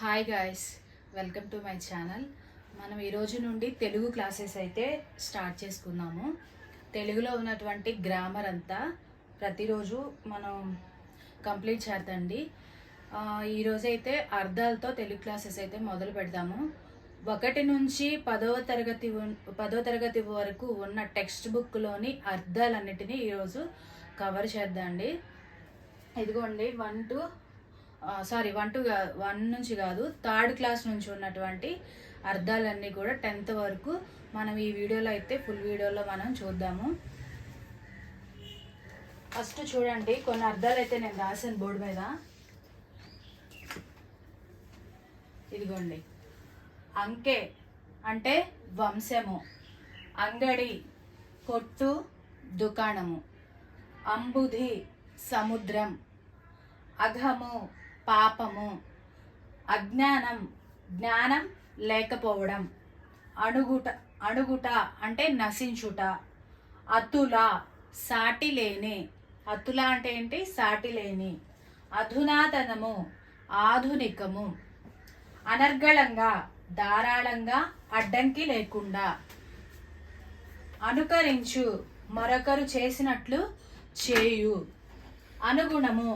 Hi guys, welcome to my channel. మనం ఈరోజు నుండి తెలుగు క్లాసెస్ అయితే స్టార్ట్ చేసుకుందాము. తెలుగులో ఉన్నటువంటి గ్రామర్ అంతా ప్రతిరోజు మనం కంప్లీట్ చేద్దండి. ఈరోజైతే అర్థాలతో తెలుగు క్లాసెస్ అయితే మొదలు పెడదాము. 1 నుంచి 10వ తరగతి వరకు ఉన్న టెక్స్ట్ బుక్లోని అర్థాలన్నిటినీ ఈరోజు కవర్ చేద్దామండి. ఇదిగోండి 1 నుంచి కాదు, 3rd క్లాస్ నుంచి ఉన్నటువంటి అర్థాలన్నీ కూడా 10th వరకు మనం ఈ వీడియోలో అయితే ఫుల్ వీడియోలో మనం చూద్దాము. ఫస్ట్ చూడండి, కొన్ని అర్థాలు అయితే నేను రాసాను బోర్డు మీద. ఇదిగోండి, అంకె అంటే వంశము, అంగడి కొట్టు దుకాణము, అంబుధి సముద్రం, అఘము పాపము, అజ్ఞానం జ్ఞానం లేకపోవడం, అణుగుట అంటే నశించుట, అతుల సాటి లేని, అతుల అంటే ఏంటి? సాటి లేని, అధునాతనము ఆధునికము, అనర్గళంగా ధారాళంగా అడ్డంకి లేకుండా, అనుకరించు మరొకరు చేసినట్లు చేయు, అనుగుణము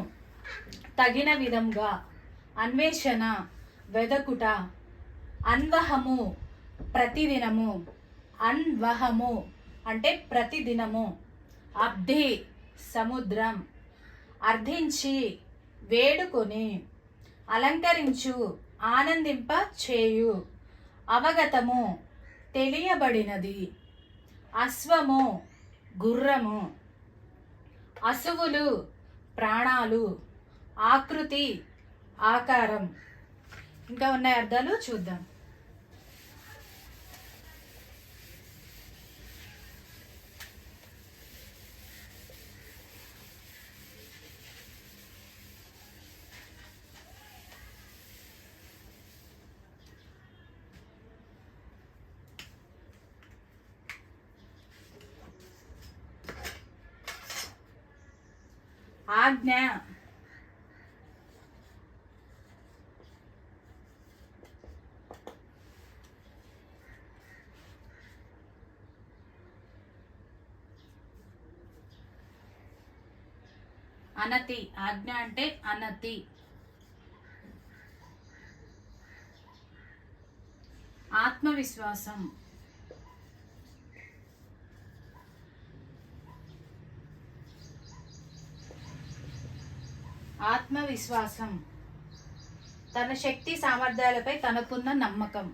తగిన విధంగా, అన్వేషణ వెదకుట, అన్వహము ప్రతిదినము, అన్వహము అంటే ప్రతిదినము, అబ్ధి సముద్రం, అర్థించి వేడుకొని, అలంకరించు ఆనందింప చేయు, అవగతము తెలియబడినది, అశ్వము గుర్రము, అసువులు ప్రాణాలు, ఆకృతి ఆకారం. ఇంకా ఉన్నాయి అర్థాలు, చూద్దాం. ఆజ్ఞ అనతి, ఆజ్ఞ అంటే అనతి, ఆత్మవిశ్వాసం, ఆత్మవిశ్వాసం తన శక్తి సామర్థ్యాలపై తనకున్న నమ్మకం,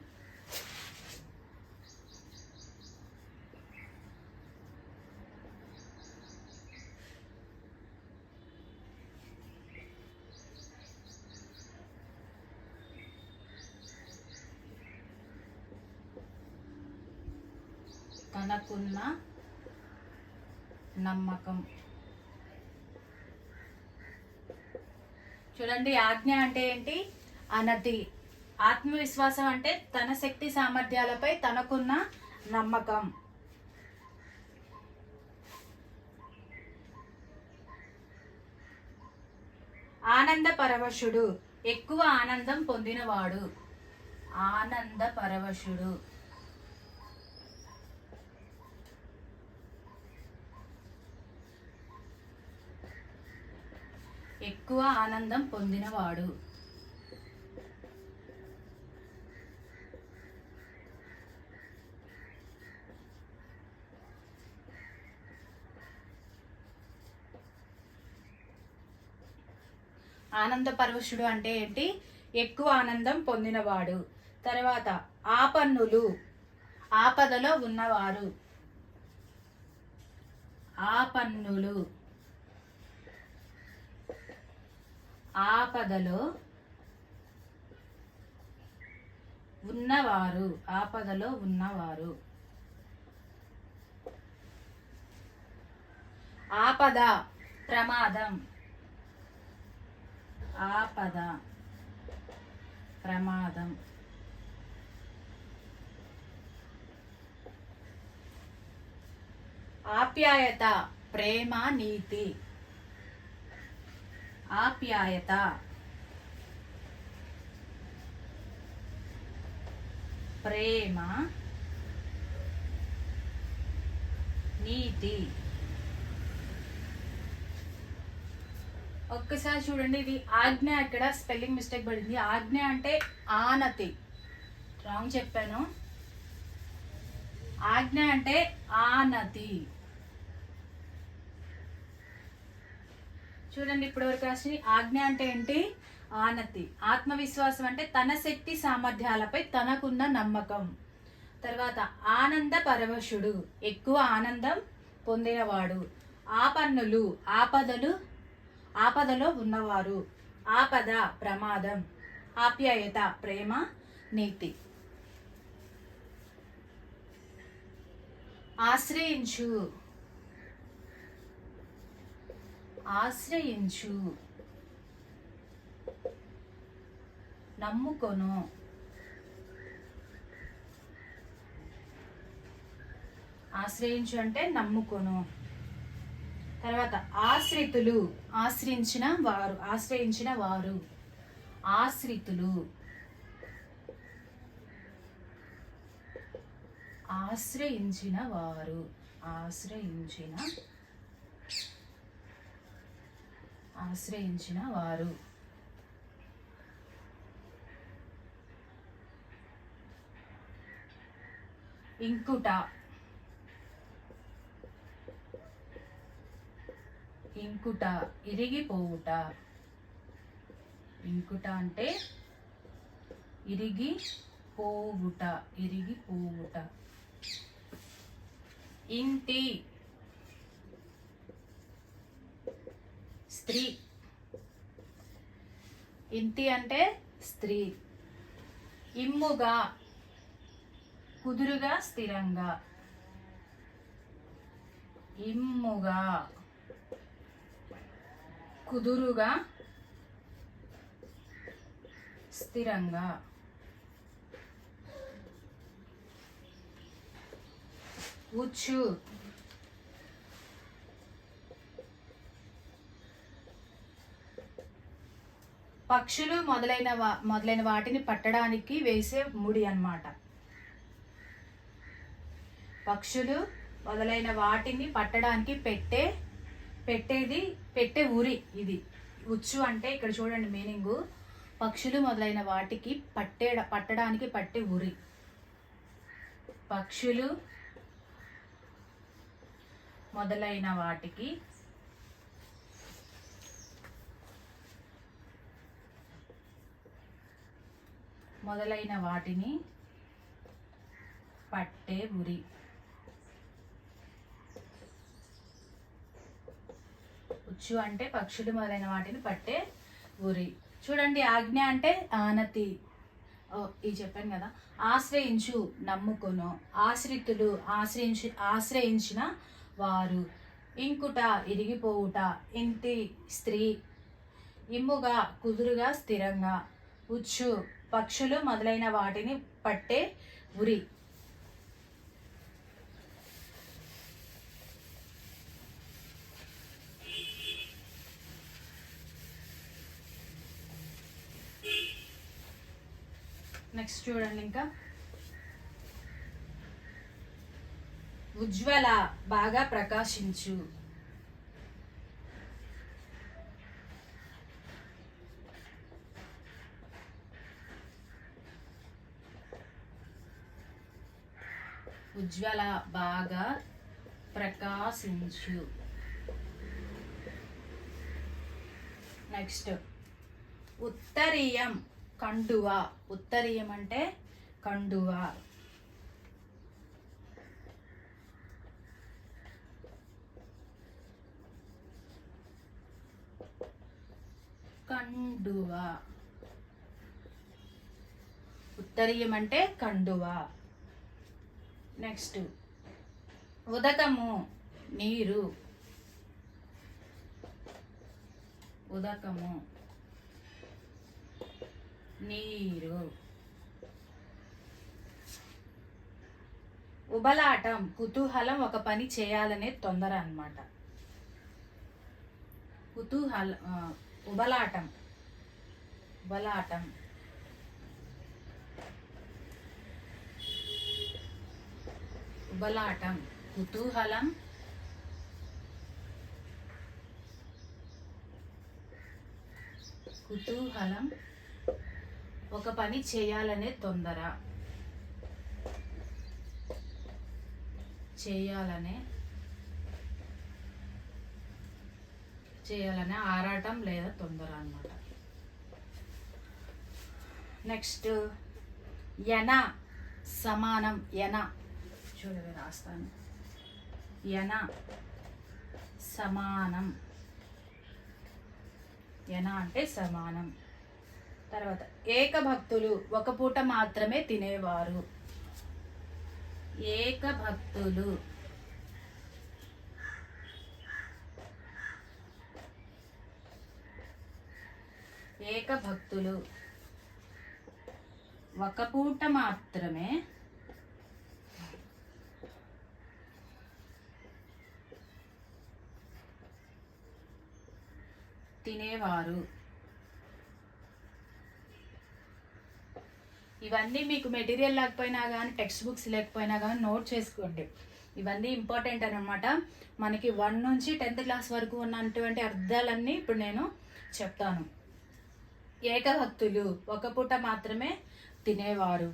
తనకున్న నమ్మకం. చూడండి, ఆజ్ఞ అంటే ఏంటి? అనతి. ఆత్మవిశ్వాసం అంటే తన శక్తి సామర్థ్యాలపై తనకున్న నమ్మకం. ఆనంద పరవశుడు, ఎక్కువ ఆనందం పొందినవాడు, ఆనంద పరవశుడు. ఎక్కువ ఆనందం పొందినవాడు. ఆనంద పరవశుడు అంటే ఏంటి? ఎక్కువ ఆనందం పొందినవాడు. తర్వాత ఆపన్నులు, ఆపదలో ఉన్నవారు, ఆపన్నులు ఆపదలో ఉన్నవారు, ఆపదలో ఉన్నవారు. ఆపద ప్రమాదం, ఆపద ప్రమాదం. ఆప్యాయత ప్రేమ నీతి, ఆప్యాయత. ప్రేమ, నీతి. ఒక్కసారి చూడండి, ఇది ఆజ్ఞ, ఇక్కడ స్పెల్లింగ్ మిస్టేక్ పడింది. ఆజ్ఞ అంటే ఆనతి, రాంగ్ చెప్పాను. ఆజ్ఞ అంటే ఆనతి. చూడండి ఇప్పుడు వరకు రాసి, ఆజ్ఞ అంటే ఏంటి? ఆనతి. ఆత్మవిశ్వాసం అంటే తన శక్తి సామర్థ్యాలపై తనకున్న నమ్మకం. తర్వాత ఆనంద పరవశుడు, ఎక్కువ ఆనందం పొందినవాడు. ఆపన్నులు, ఆపదలో ఉన్నవారు. ఆపద, ప్రమాదం. ఆప్యాయత, ప్రేమ, నీతి. ఆశ్రయించు, ఆశ్రయించు. నమ్ముకొను, ఆశ్రయించు అంటే నమ్ముకొను. తర్వాత ఆశ్రితులు, ఆశ్రయించిన వారు, ఆశ్రయించిన వారు. ఆశ్రితులు, ఆశ్రయించిన వారు, ఆశ్రయించిన వారు. ఇంకుట, ఇంకుట, ఇరిగిపోవుట. ఇంకుట అంటే ఇరిగిపోవుట, ఇరిగిపోవుట. ఇంటి, స్త్రీ. ఇంటి అంటే స్త్రీ. ఇమ్ముగా, కుదురుగా, స్థిరంగా. ఇమ్ముగా, కుదురుగా, స్థిరంగా. ఉచ్చు, పక్షులు మొదలైన వాటిని పట్టడానికి వేసే ముడి అన్నమాట. పక్షులు మొదలైన వాటిని పట్టడానికి పెట్టే ఉరి ఇది. ఉచ్చు అంటే ఇక్కడ చూడండి మీనింగు, పక్షులు మొదలైన వాటికి పట్టడానికి పట్టే ఉరి. పక్షులు మొదలైన వాటికి వాటిని పట్టే ఉరి. ఉచ్చు అంటే పక్షులు మొదలైన వాటిని పట్టే ఉరి. చూడండి, ఆజ్ఞ అంటే ఆనతి, ఇది చెప్పాను కదా. ఆశ్రయించు, నమ్ముకొను. ఆశ్రితులు, ఆశ్రయించిన వారు. ఇంకుట, ఇరిగిపోవుట. ఇంటి, స్త్రీ. ఇమ్ముగా, కుదురుగా, స్థిరంగా. ఉచ్చు, పక్షులు మొదలైన వాటిని పట్టే ఉరి. నెక్స్ట్ చూడండి, ఇంకా ఉజ్వల, బాగా ప్రకాశించు. ఉజ్వల, బాగా ప్రకాశించు. నెక్స్ట్ ఉత్తరీయం, కండువ. ఉత్తరీయం అంటే కండువ. కండువ, ఉత్తరీయం అంటే కండువ. నెక్స్ట్ ఉదకము, నీరు. ఉదకము, నీరు. ఉబలాటం, కుతూహలం, ఒక పని చేయాలనే తొందర అన్నమాట. ఉబలాటం, ఉబలాటం. ఉబలాటం, కుతూహలం, కుతూహలం, ఒక పని చేయాలనే తొందర, చేయాలనే ఆరాటం లేదా తొందర అన్నమాట. నెక్స్ట్ యన సమానం. యన చూడండి రాస్తాను. యన సమానం. యన అంటే సమానం. తర్వాత ఏకభక్తులు, ఒక పూట మాత్రమే తినేవారు. ఏకభక్తులు, ఏకభక్తులు, ఒక పూట మాత్రమే తినేవారు. ఇవన్నీ మీకు మెటీరియల్ లేకపోయినా కానీ, టెక్స్ట్ బుక్స్ లేకపోయినా కానీ నోట్ చేసుకోండి. ఇవన్నీ ఇంపార్టెంట్ అనమాట. మనకి 1 నుంచి 10th క్లాస్ వరకు ఉన్నటువంటి అర్థాలన్నీ ఇప్పుడు నేను చెప్తాను. ఏకభక్తులు, ఒక పూట మాత్రమే తినేవారు.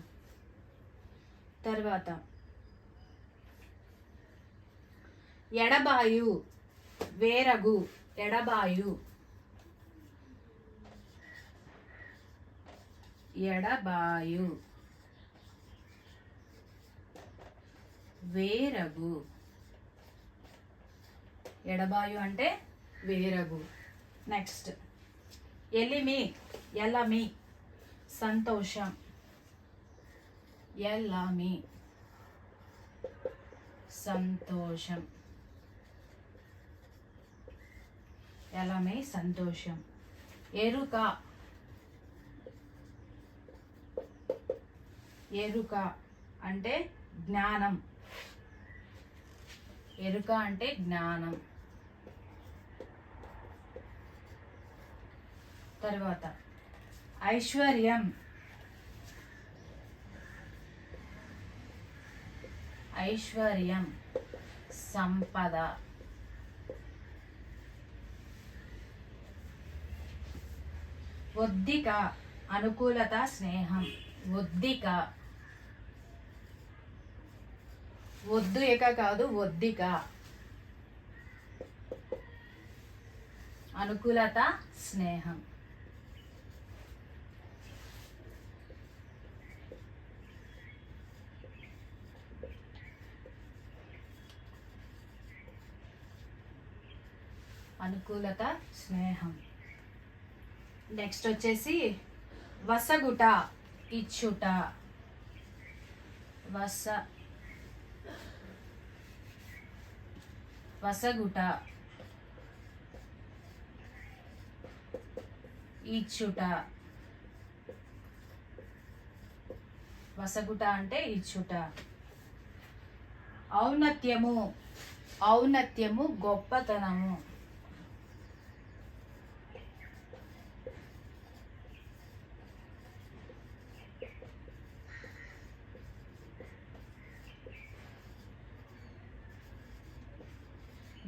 తర్వాత ఎడబాయు, వేరగు. ఎడబాయు, ఎడబాయు, వేరగు. ఎడబాయు అంటే వేరగు. నెక్స్ట్ ఎలిమి, ఎలమి, సంతోషం. ఎలమి, సంతోషం. ఎలమి, సంతోషం. ఎరుక, ఎరుక అంటే జ్ఞానం. ఎరుక అంటే జ్ఞానం. తర్వాత ఐశ్వర్యం, ఐశ్వర్యం, సంపద. ఒద్దిక, అనుకూలత, స్నేహం. ఒద్దిక, ఒద్దు ఏక కాదు, ఒద్దిక. అనుకూలత, స్నేహం. అనుకూలత, స్నేహం. నెక్స్ట్ వచ్చేసి వసగుట, ఇచ్చుట. వసగుట, ఇచ్చుట. వసగుట అంటే ఇచ్చుట. ఔన్నత్యము, ఔన్నత్యము, గొప్పతనము.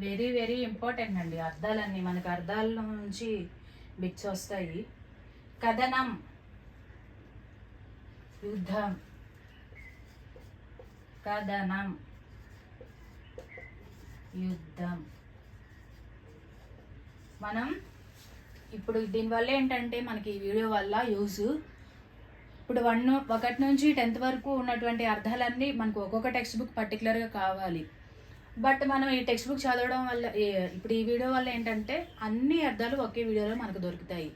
వెరీ వెరీ ఇంపార్టెంట్ అండి అర్థాలన్నీ. మనకు అర్థాల నుంచి బిట్స్ వస్తాయి. కథనం, యుద్ధం. కథనం, యుద్ధం. మనం ఇప్పుడు దీనివల్ల ఏంటంటే మనకి ఈ వీడియో వల్ల యూజ్, ఇప్పుడు 1 నుంచి 10th వరకు ఉన్నటువంటి అర్థాలన్నీ మనకు ఒక్కొక్క టెక్స్ట్ బుక్ పర్టికులర్గా కావాలి. బట్ మనం ఈ టెక్స్ట్ బుక్ చదవడం వల్ల, ఇప్పుడు ఈ వీడియో వల్ల ఏంటంటే అన్ని అర్థాలు ఒకే వీడియోలో మనకు దొరుకుతాయి.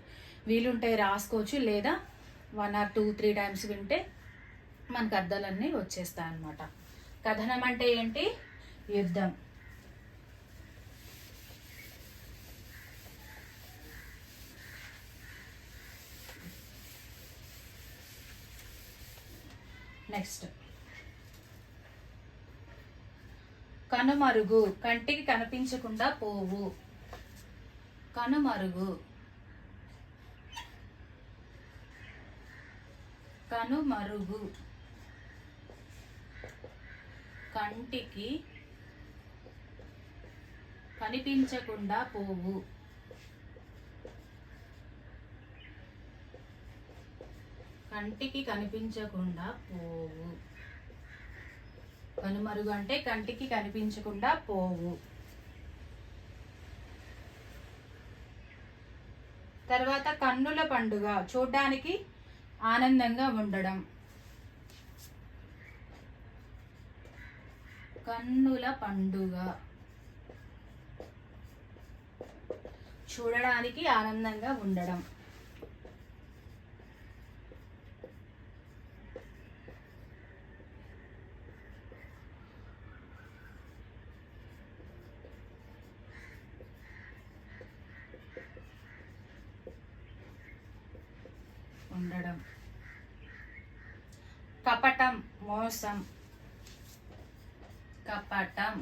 వీలుంటే రాసుకోవచ్చు, లేదా 1 or 2, 3 టైమ్స్ వింటే మనకు అర్థాలన్నీ వచ్చేస్తాయి అన్నమాట. కథనం అంటే ఏంటి? యుద్ధం. నెక్స్ట్ కనుమరుగు, కంటికి కనిపించకుండా పోవు. కనుమరుగు, కనుమరుగు. కంటికి కనిపించకుండా పోవు. కంటికి కనిపించకుండా పోవు. కనుమరుగు అంటే కంటికి కనిపించకుండా పోవు. తర్వాత కన్నుల పండుగ, చూడ్డానికి ఆనందంగా ఉండడం. కన్నుల పండుగ, చూడడానికి ఆనందంగా ఉండడం. ఉండడం. కపటం, మోసం. కపటం,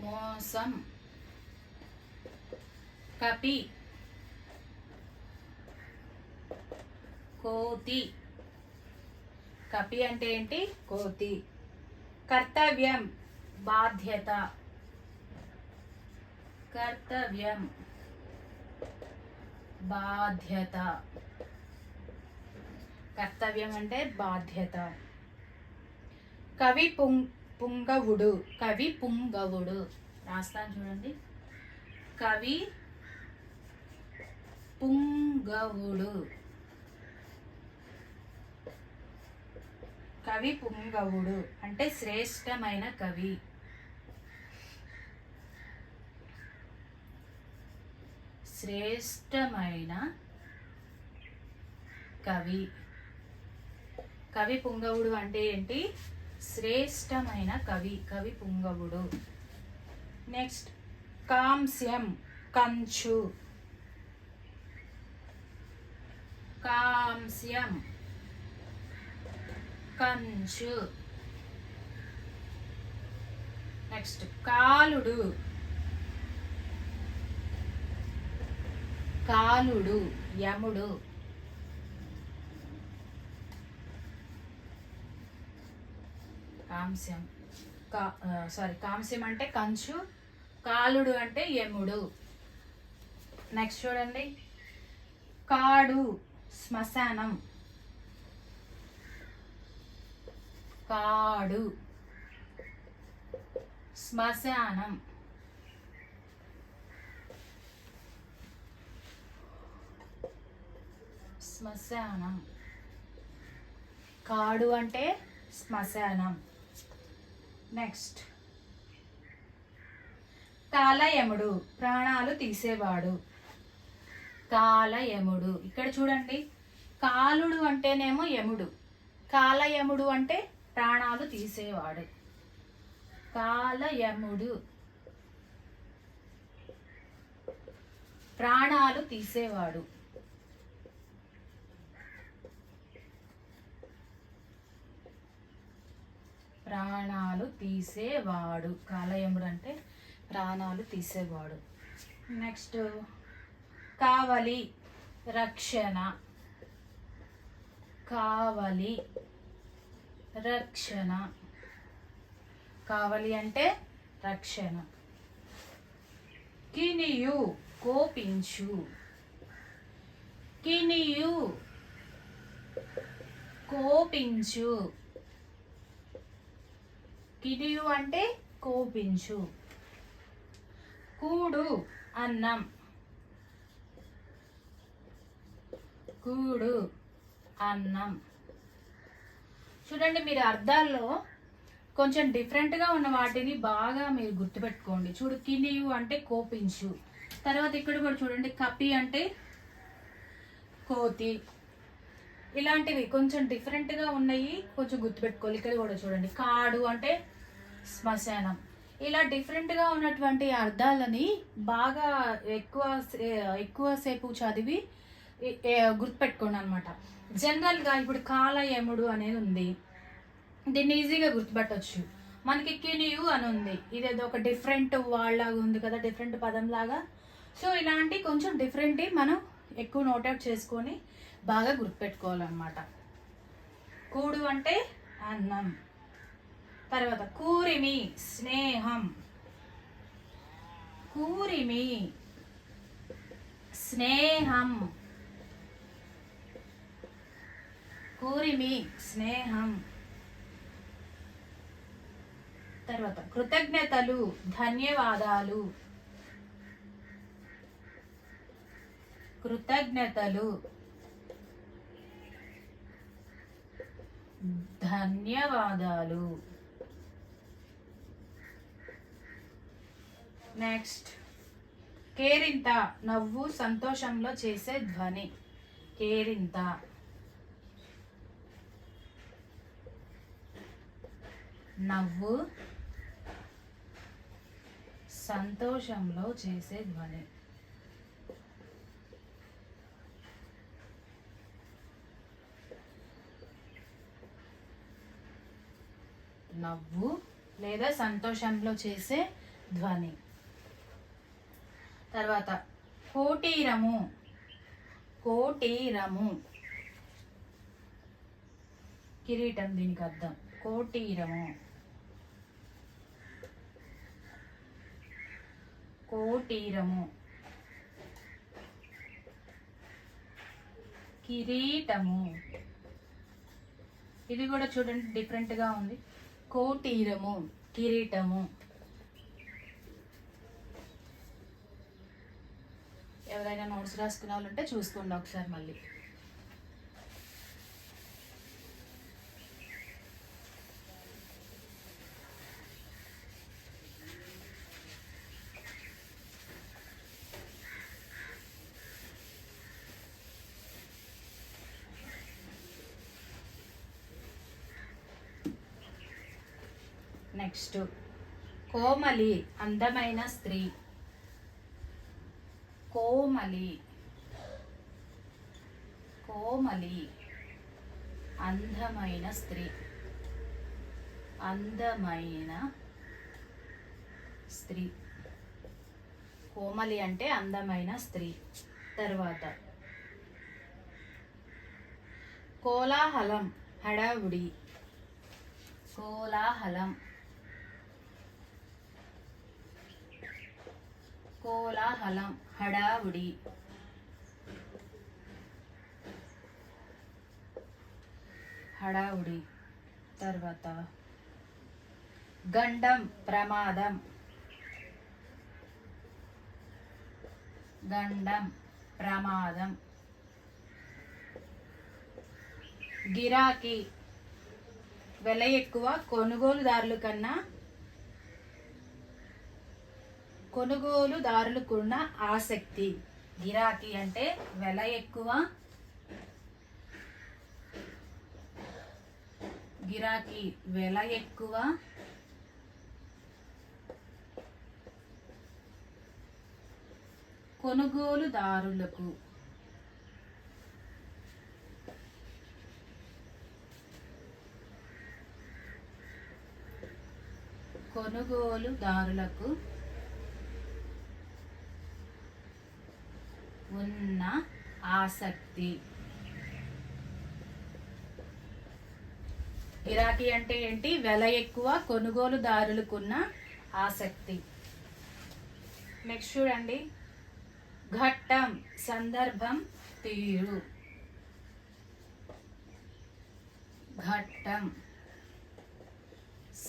మోసం. కపి, కోతి. కపి అంటే ఏంటి? కోతి. కర్తవ్యం, బాధ్యత. కర్తవ్యం, బాధ్యత. కర్తవ్యం అంటే బాధ్యత. కవి పుంగవుడు. కవి పుంగవుడు రాస్తాను చూడండి. కవి పుంగవుడు. కవి పుంగవుడు అంటే శ్రేష్టమైన కవి. శ్రేష్టమైన కవి. కవి పుంగవుడు అంటే ఏంటి? శ్రేష్టమైన కవి. కవి పుంగవుడు. నెక్స్ట్ కాంస్యం, కంచు. కాంస్యం, కంచు. నెక్స్ట్ కాలుడు. కాలుడు, యముడు. కాంస్యం, కాంస్యం అంటే కంచు, కాలుడు అంటే యముడు. నెక్స్ట్ చూడండి. కాడు, శ్మశానం. కాడు, శ్మశానం. శ్మశానం. కాడు అంటే శ్మశానం. నెక్స్ట్ కాలయముడు, ప్రాణాలు తీసేవాడు. కాలయముడు. ఇక్కడ చూడండి, కాలుడు అంటేనేమో యముడు, కాలయముడు అంటే ప్రాణాలు తీసేవాడు. కాలయముడు, ప్రాణాలు తీసేవాడు. ప్రాణాలు తీసేవాడు. కాలయముడు అంటే ప్రాణాలు తీసేవాడు. నెక్స్ట్ కావలి, రక్షణ. కావలి, రక్షణ. కావలి అంటే రక్షణ. కినియు, కోపించు. కినియు, కోపించు. కినియు అంటే కోపించు. కూడు, అన్నం. కూడు, అన్నం. చూడండి, మీరు అర్థాల్లో కొంచెం డిఫరెంట్గా ఉన్న వాటిని బాగా మీరు గుర్తుపెట్టుకోండి. చూడు, కినియు అంటే కోపించు. తర్వాత ఇక్కడ కూడా చూడండి, కపి అంటే కోతి. ఇలాంటివి కొంచెం డిఫరెంట్గా ఉన్నాయి, కొంచెం గుర్తుపెట్టుకోవాలి. ఇక్కడ కూడా చూడండి, కాడు అంటే శ్మశానం. ఇలా డిఫరెంట్గా ఉన్నటువంటి అర్థాలని బాగా ఎక్కువసేపు చదివి గుర్తుపెట్టుకోండి అనమాట. జనరల్గా ఇప్పుడు కాలయముడు అనేది ఉంది, దీన్ని ఈజీగా గుర్తుపెట్టవచ్చు. మనకి కినియు అని ఉంది, ఇదేదో ఒక డిఫరెంట్ వాళ్ళలాగా ఉంది కదా, డిఫరెంట్ పదం లాగా. సో ఇలాంటి కొంచెం డిఫరెంట్ మనం ఎక్కువ నోటౌట్ చేసుకొని బాగా గుర్తుపెట్టుకోవాలన్నమాట. కూడు అంటే అన్నం, తర్వాత కూరిమి స్నేహం, కూరిమి స్నేహం, కూరిమి స్నేహం. తర్వాత కృతజ్ఞతలు ధన్యవాదాలు, కృతజ్ఞతలు ధన్యవాదాలు. నెక్స్ట్ కేరింత నవ్వు సంతోషంలో చేసే ధ్వని, కేరింత. నవ్వు సంతోషంలో చేసే ధ్వని. నవ్వు లేదా సంతోషంలో చేసే ధ్వని. తర్వాత కోటీరము, కోటీరము కిరీటం, దీనికి అర్థం కోటీరము, కోటీరము. కిరీటము, ఇది కూడా చూడండి డిఫరెంట్గా ఉంది. కోటీరము, కిరీటము. ఎవరైనా నోట్స్ రాసుకునే వాళ్ళు ఉంటే చూసుకోండి ఒకసారి మళ్ళీ. నెక్స్ట్ కోమలి అందమైన స్త్రీ, కోమలి, కోమలి అందమైన స్త్రీ, అందమైన స్త్రీ. కోమలి అంటే అందమైన స్త్రీ. తర్వాత కోలాహలం హడావుడి, కోలాహలం, కోలాహలం హడావుడి. హడావుడి. తర్వాత గండం ప్రమాదం, గండం ప్రమాదం. గిరాకీ వెల ఎక్కువ, కొనుగోలుదారుల కన్నా కొనుగోలుదారులకున్న ఆసక్తి. గిరాకీ అంటే వెల ఎక్కువ, గిరాకీ వెల ఎక్కువ, కొనుగోలుదారులకు కొనుగోలుదారులకు ఉన్న ఆసక్తి. గిరాకీ అంటే ఏంటి? వెల ఎక్కువ, కొనుగోలుదారులకున్న ఆసక్తి. నెక్స్ట్ చూడండి, ఘట్టం సందర్భం తీరు, ఘట్టం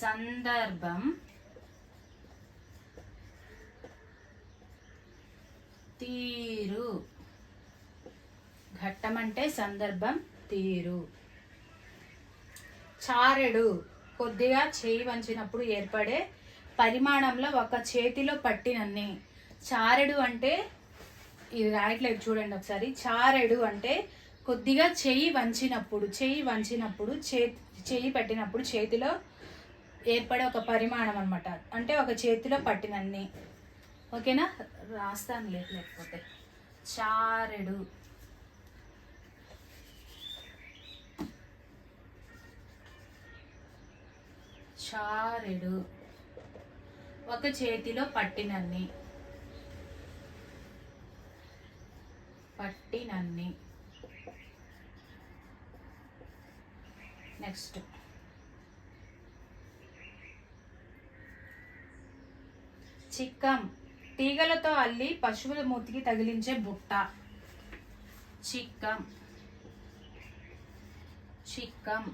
సందర్భం తీరు. ఘట్టం అంటే సందర్భం తీరు. చారెడు కొద్దిగా చేయి వంచినప్పుడు ఏర్పడే పరిమాణంలో ఒక చేతిలో పట్టినన్ని. చారెడు అంటే ఇది రాయట్లేదు చూడండి ఒకసారి. చారెడు అంటే కొద్దిగా చెయ్యి వంచినప్పుడు, చెయ్యి వంచినప్పుడు చెయ్యి పెట్టినప్పుడు చేతిలో ఏర్పడే ఒక పరిమాణం అనమాట. అంటే ఒక చేతిలో పట్టినన్ని. ఓకేనా? రాస్తాను లేకపోతే. చారెడు, చారెడు ఒక చేతిలో పట్టినన్ని, పట్టినన్ని. నెక్స్ట్ చిక్కం తీగలతో అల్లి పశువుల మూతికి తగిలించే బుట్ట. చిక్కం చిక్కం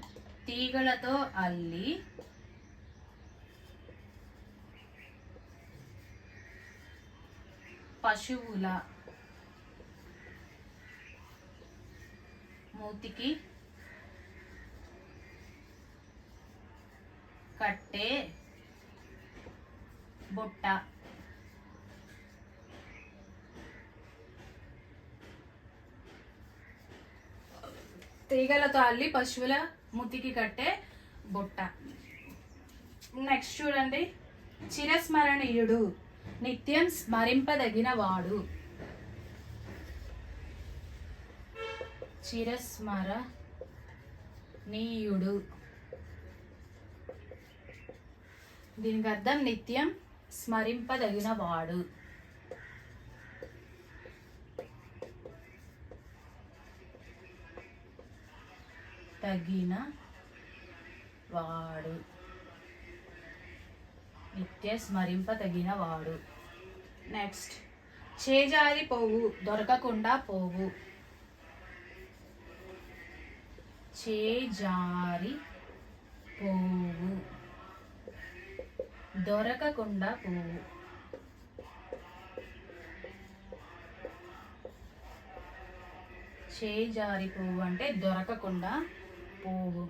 తీగలతో అల్లి పశువుల మూతికి కట్టే బుట్ట. తీగలతో అల్లి పశువుల మూతికి కట్టే బుట్ట. నెక్స్ట్ చూడండి, చిరస్మరణీయుడు నిత్యం స్మరింపదగిన వాడు. చిరస్మరణీయుడు దీనికి అర్థం నిత్యం స్మరింపదగిన వాడు. తగిన వాడు, నిత్య స్మరింపదగిన వాడు. నెక్స్ట్, చేజారి పోవు దొరకకుండా పోవు. చేజారి పోవు దొరకకుండా పోవు. చేజారి పోవు అంటే దొరకకుండా పోవు.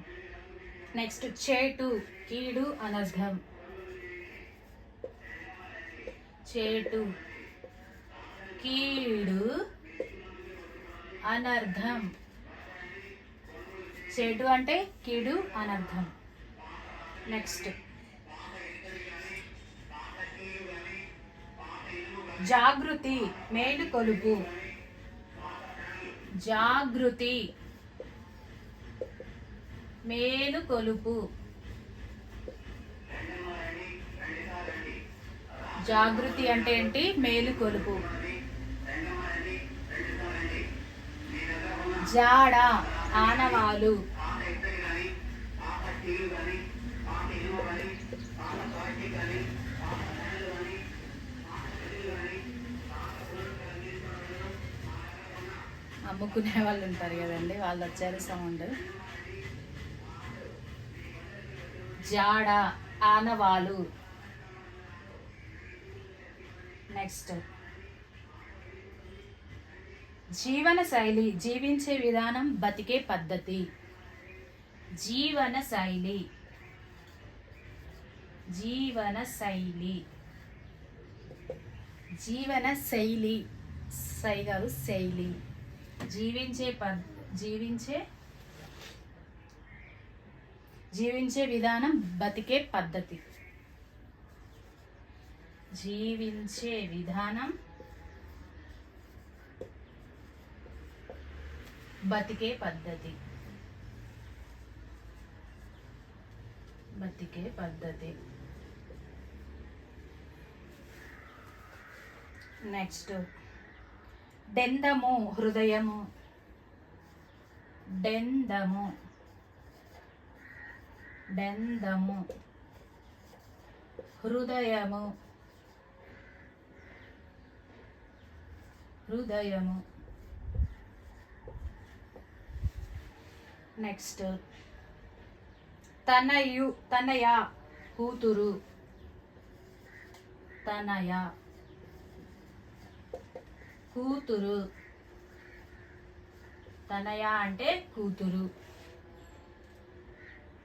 నెక్స్ట్, చేటు కీడు అనర్థం. చేటు కీడు అనర్థం. చేటు అంటే కీడు అనర్థం. నెక్స్ట్, జాగృతి మేలు కొలుపు. జాగృతి మేలు కొలుపు. జాగృతి అంటే ఏంటి? మేలు కొలుపు. జాడ ఆనవాలు. అమ్ముకునే వాళ్ళు ఉంటారు కదండి, వాళ్ళు వచ్చారు సౌండ్. జాడ ఆనవాలు. నెక్స్ట్, జీవన శైలి జీవించే విధానం, బతికే పద్ధతి. జీవన శైలి జీవన శైలి జీవన శైలి సైగారు శైలి. జీవించే విధానం, బతికే పద్ధతి. జీవించే విధానం, బతికే పద్ధతి. బతికే పద్ధతి. నెక్స్ట్, డెందము హృదయము. డెందము డెందము హృదయము. హృదయము. నెక్స్ట్, తనయ కూతురు. తనయ కూతురు. తనయ అంటే కూతురు.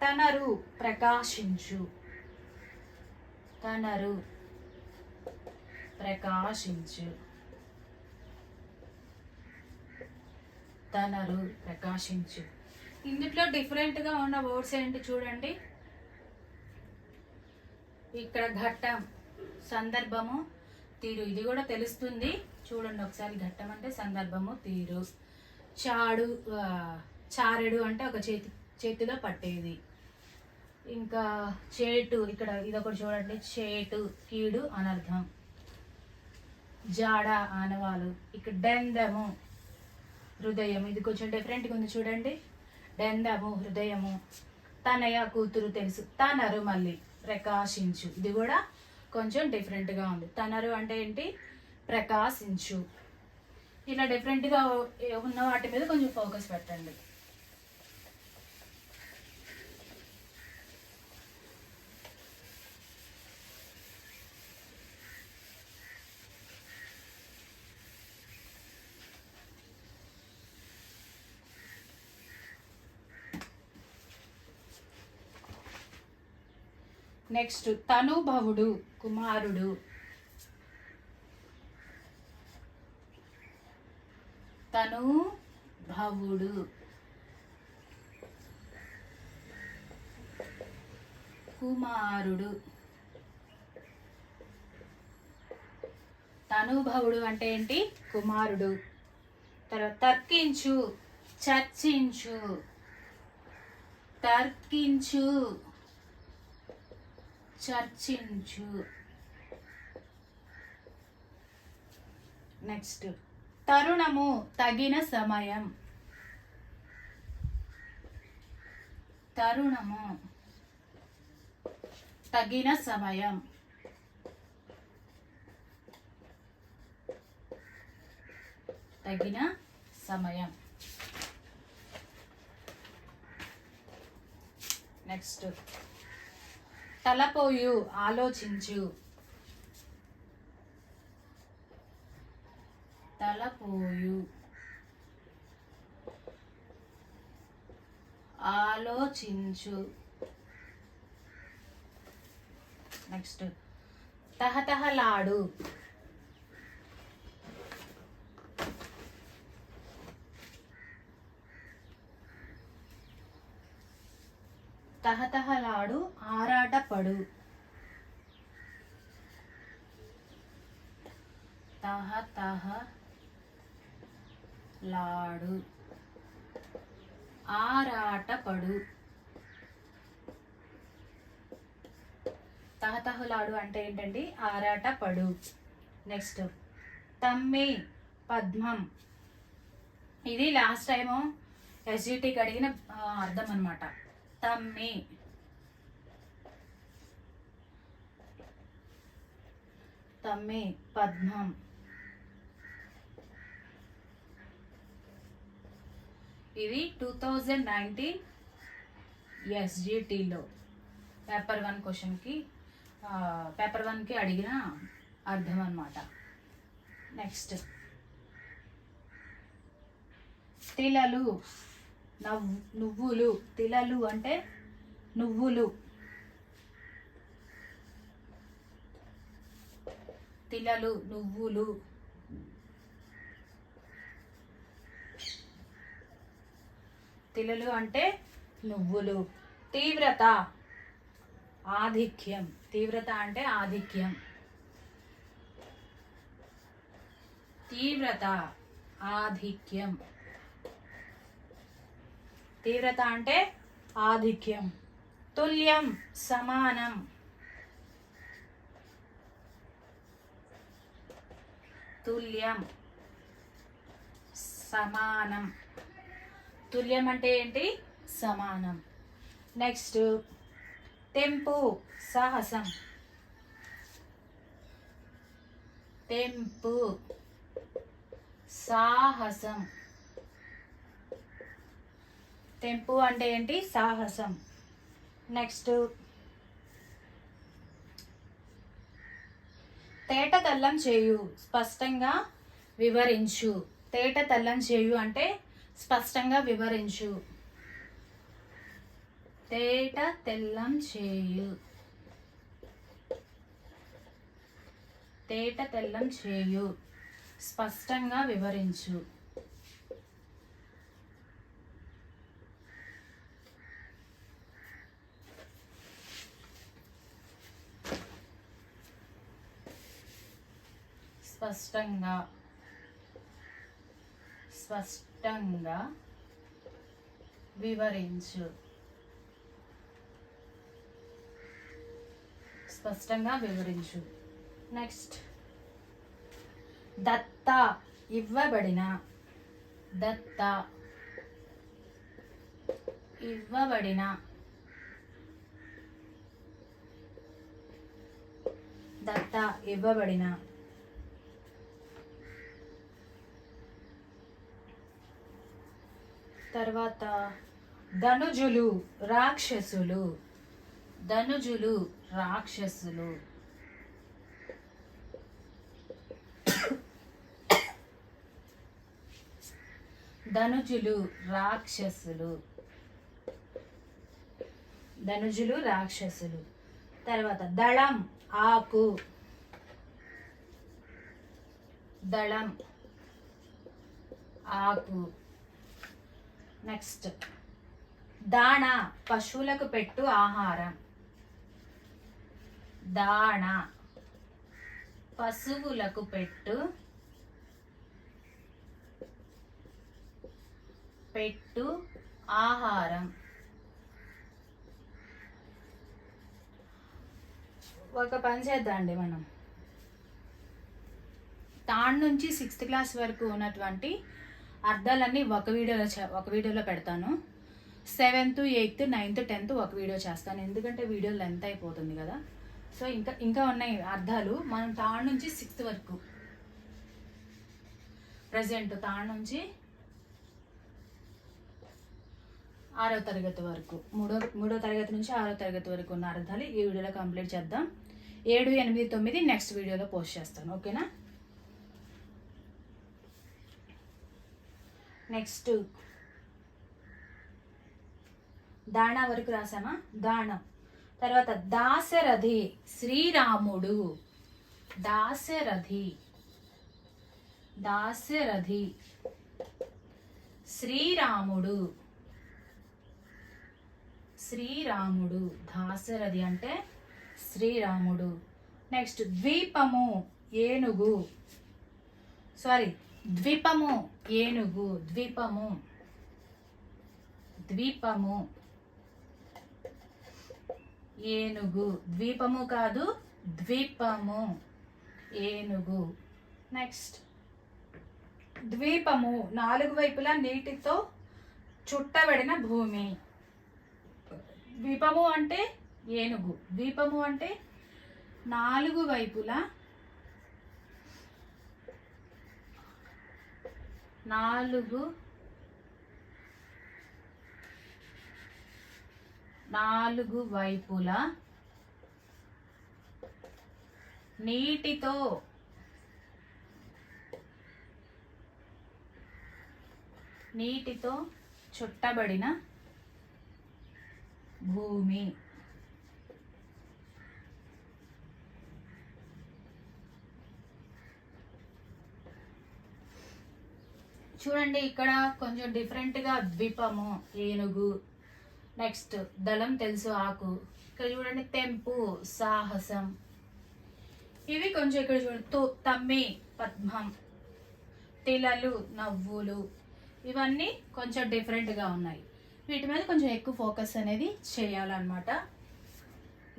తనరు ప్రకాశించు. తనరు ప్రకాశించు. తనరు ప్రకాశించు. ఇందులో డిఫరెంట్గా ఉన్న వర్డ్స్ ఏంటి చూడండి. ఇక్కడ ఘట్టం, సందర్భము, తీరు. ఇది కూడా తెలుస్తుంది చూడండి ఒకసారి. ఘట్టం అంటే సందర్భము, తీరు. చారెడు అంటే ఒక చేతిలో పట్టేది. ఇంకా చేటు, ఇక్కడ ఇదొకటి చూడండి. చేటు కీడు అనర్థం. జాడ ఆనవాలు. ఇక్కడ డెందము హృదయం. ఇది కొంచెం డిఫరెంట్గా ఉంది చూడండి. డెందము హృదయము. తనయ కూతురు తెలుసు. తనరు మళ్ళీ ప్రకాశించు. ఇది కూడా కొంచెం డిఫరెంట్గా ఉంది. తనరు అంటే ఏంటి? ప్రకాశించు. ఇలా డిఫరెంట్గా ఉన్న వాటి మీద కొంచెం ఫోకస్ పెట్టండి. నెక్స్ట్ తనుభవుడు, కుమారుడు. తనుభవుడు, కుమారుడు. తనుభవుడు అంటే ఏంటి? కుమారుడు. తర్వాత తర్కించు, చర్చించు. తర్కించు, చర్చించు. నెక్స్ట్ తరుణము, తగిన సమయం. తరుణము, తగిన సమయం. తగిన సమయం. నెక్స్ట్ తలపోయు, ఆలోచించు. తలపోయు, ఆలోచించు. నెక్స్ట్ తహతహలాడు. తహతహలాడు, ఆరాటపడు. తహతహలాడు, ఆరాటపడు. తహతహలాడు అంటే ఏంటండి? ఆరాటపడు. నెక్స్ట్ తమ్మి, పద్మం. ఇది లాస్ట్ టైము ఎస్జిటికి అడిగిన అర్థం అన్నమాట. తమ్మి, తమ్మి, పద్మం. ఇది 2019 ఎస్జిటిలో పేపర్ 1 క్వశ్చన్కి పేపర్ 1కి అడిగిన అర్థం అన్నమాట. నెక్స్ట్ తిలలు, నువ్వులు. తిలలు అంటే నువ్వులు. తిలలు, నువ్వులు. తిలలు అంటే నువ్వులు. తీవ్రత, ఆధిక్యం. తీవ్రత అంటే ఆధిక్యం. తీవ్రత, ఆధిక్యం. తీవ్రత అంటే ఆధిక్యం. తుల్యం, సమానం. తుల్యం, సమానం. తుల్యం అంటే ఏంటి? సమానం. నెక్స్ట్ తెంపు, సాహసం. తెంపు, సాహసం. తెంపు అంటే ఏంటి? సాహసం. నెక్స్ట్ తేట తెల్లం చేయు, స్పష్టంగా వివరించు. తేట తెల్లం చేయు అంటే స్పష్టంగా వివరించు. తేట తెల్లం చేయు. తేట తెల్లం చేయు, స్పష్టంగా వివరించు. స్పష్టంగా, స్పష్టంగా వివరించు. స్పష్టంగా వివరించు. నెక్స్ట్ దత్త, ఇవ్వబడిన. దత్త, ఇవ్వబడిన. ఇవ్వబడిన. తర్వాత ధనుజులు రాక్షసులు. ధనుజులు రాక్షసులు. ధనుజులు రాక్షసులు. ధనుజులు రాక్షసులు. తర్వాత దళం ఆకు. దళం ఆకు. నెక్స్ట్ దాణ పశువులకు పెట్టు ఆహారం. దాణ పశువులకు పెట్టు ఆహారం. ఒక పని చేద్దామండి, మనం థర్డ్ నుంచి 6th క్లాస్ వరకు ఉన్నటువంటి అర్థాలన్నీ ఒక వీడియోలో పెడతాను. 7th, 8th, 9th, 10th ఒక వీడియో చేస్తాను, ఎందుకంటే వీడియో లెంత్ అయిపోతుంది కదా. సో ఇంకా ఉన్నాయి అర్థాలు. మనం థర్డ్ నుంచి 6th వరకు ప్రజెంట్ థర్డ్ నుంచి 6వ తరగతి వరకు, మూడో తరగతి నుంచి 6వ తరగతి వరకు ఉన్న అర్థాలు ఈ వీడియోలో కంప్లీట్ చేద్దాం. 7, 8, 9 నెక్స్ట్ వీడియోలో పోస్ట్ చేస్తాను, ఓకేనా. నెక్స్ట్ దాణ వరకు రాసామా? దానం. తర్వాత దాశరథి శ్రీరాముడు. దాశరథి శ్రీరాముడు. దాశరథి అంటే శ్రీరాముడు. నెక్స్ట్ ద్వీపము ఏనుగు. ద్వీపము ఏనుగు. ద్వీపము ఏనుగు. ద్వీపము కాదు, ద్వీపము ఏనుగు. నెక్స్ట్ ద్వీపము 4 వైపులా నీటితో చుట్టబడిన భూమి. ద్వీపము అంటే ఏనుగు. ద్వీపము అంటే 4 వైపులా 4 వైపులా నీటితో చుట్టబడిన భూమి. చూడండి, ఇక్కడ కొంచెం డిఫరెంట్గా ద్వీపము ఏనుగు. నెక్స్ట్ దళం తెలుసు, ఆకు. ఇక్కడ చూడండి తెంపు సాహసం. ఇవి కొంచెం ఇక్కడ చూడండి తమ్మి పద్మం, తిలలు నవ్వులు. ఇవన్నీ కొంచెం డిఫరెంట్గా ఉన్నాయి. వీటి మీద కొంచెం ఎక్కువ ఫోకస్ అనేది చేయాలన్నమాట.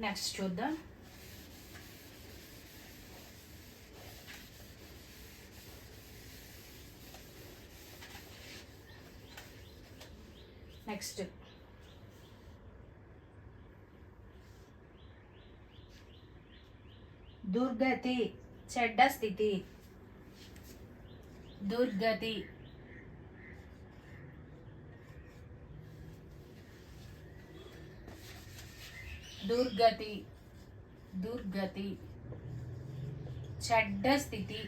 నెక్స్ట్ చూద్దాం. నెక్స్ట్ దుర్గతి చెడ్డ స్థితి. దుర్గతి చెడ్డ స్థితి.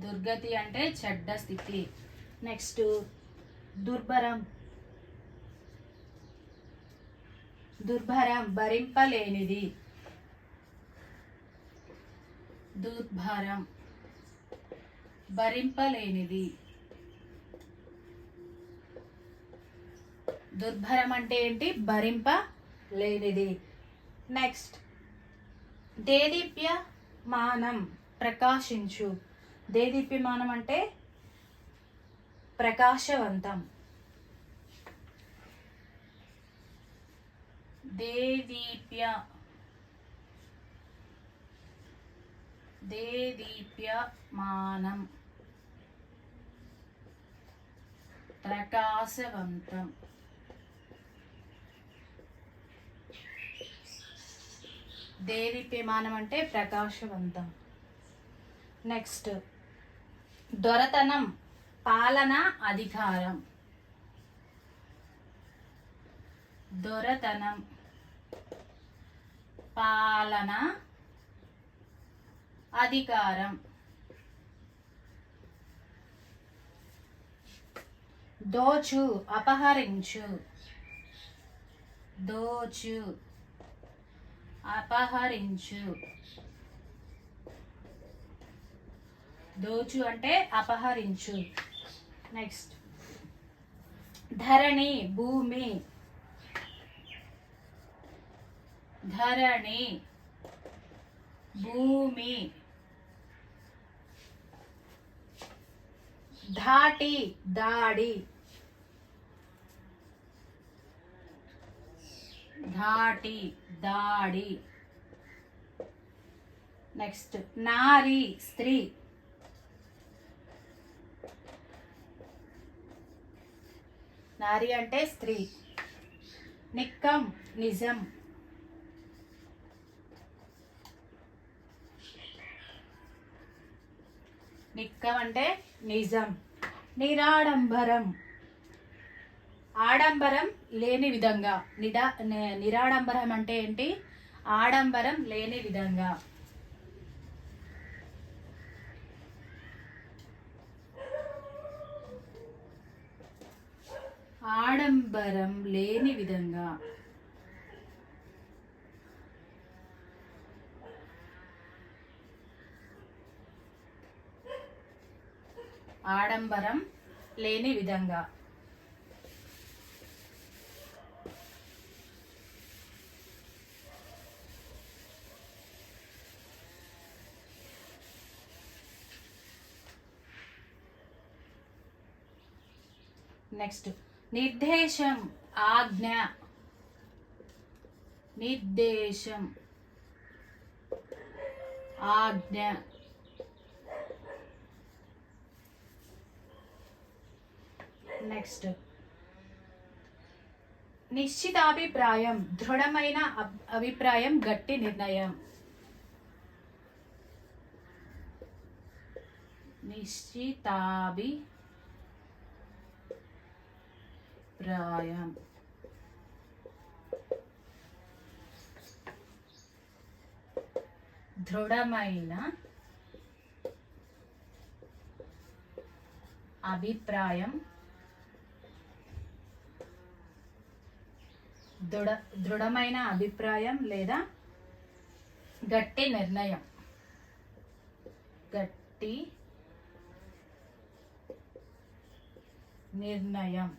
దుర్గతి అంటే చెడ్డ స్థితి. నెక్స్ట్ దుర్భరం భరింపలేనిది. దుర్భరం భరింపలేనిది. దుర్భరం అంటే ఏంటి? భరింపలేనిది. నెక్స్ట్ దేదీప్యమానం ప్రకాశించు. దేదీప్యమానం అంటే ప్రకాశవంతం. దేదీప్యమానం ప్రకాశవంతం. దేదీప్యమానం అంటే ప్రకాశవంతం. నెక్స్ట్ దొరతనం, పాలన, అధికారం. దొరతనం, పాలన, అధికారం. దోచు, అపహరించు. దోచు, అపహరించు. దోచు అంటే అపహరించు. నెక్స్ట్ ధరణి, భూమి. ధరణి, భూమి. ధాటి, దాడి. ధాటి, దాడి. నెక్స్ట్ నారి, స్త్రీ. నారి అంటే స్త్రీ. నిక్కం, నిజం. నిక్కం అంటే నిజం. నిరాడంబరం, ఆడంబరం లేని విధంగా. నిరాడంబరం అంటే ఏంటి? ఆడంబరం లేని విధంగా. ఆడంబరం లేని విధంగా. ఆడంబరం లేని విధంగా. నెక్స్ట్ నిర్దేశం, ఆజ్ఞ. నిర్దేశం, ఆజ్ఞ. నెక్స్ట్ నిశ్చితాభిప్రాయం, దృఢమైన అభిప్రాయం, గట్టి నిర్ణయం. నిశ్చితాభిప్రాయం. దృఢమైన అభిప్రాయం, దృఢమైన అభిప్రాయం లేదా గట్టి నిర్ణయం. గట్టి నిర్ణయం.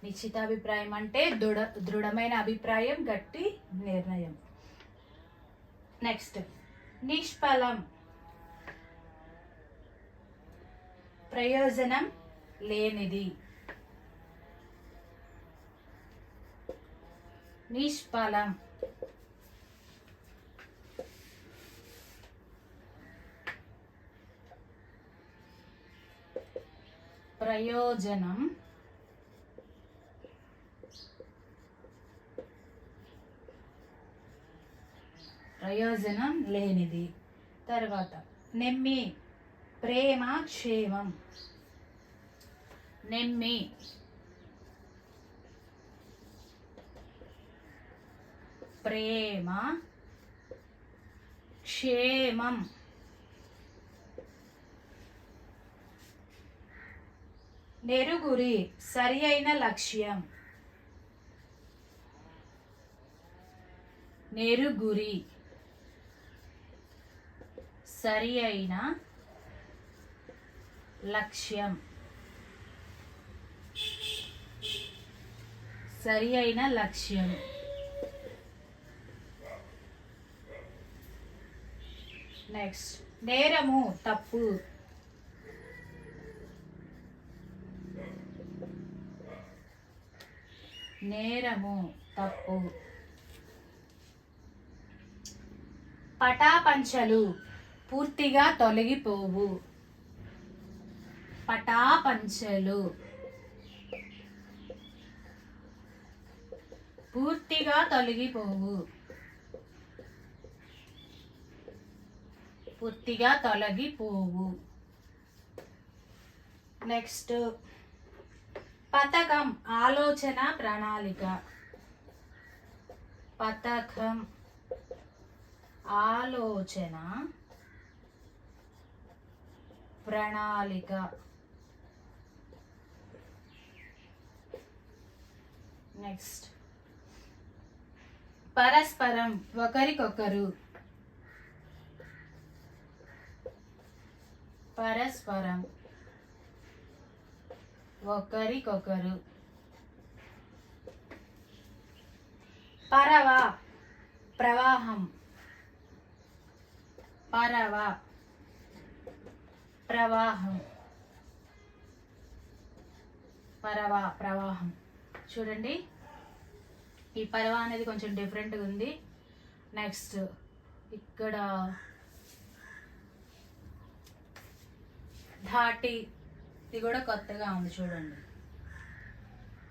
నిశ్చితాభిప్రాయం అంటే దృఢమైన అభిప్రాయం, గట్టి నిర్ణయం. నెక్స్ట్ నిష్ఫలం, ప్రయోజనం లేనిది. నిష్ఫలం. ప్రయోజనం లేనిది. తర్వాత నెమ్మి, ప్రేమ, క్షేమం. నెమ్మి, ప్రేమ, క్షేమం. నెరుగురి, సరి అయిన లక్ష్యం. నెరుగురి, సరి అయిన లక్ష్యం. సరి అయిన లక్ష్యం. నెక్స్ట్ నేరము, తప్పు. నేరము, తప్పు. పటాపంచలు, పూర్తిగా తొలగిపోవు. పటాపంచలు, పూర్తిగా తొలగిపోవు. పూర్తిగా తొలగిపోవు. నెక్స్ట్ పథకం, ఆలోచన, ప్రణాళిక. పథకం, ఆలోచన, ప్రణాళిక. నెక్స్ట్ పరస్పరం, ఒకరికొకరు. పరస్పరం, ఒకరికొకరు. పరవ, ప్రవాహం. పరవ, ప్రవాహం. పరవ, ప్రవాహం. చూడండి, ఈ పరవ అనేది కొంచెం డిఫరెంట్గా ఉంది. నెక్స్ట్ ఇక్కడ ధాటి, ఇది కూడా కొత్తగా ఉంది చూడండి.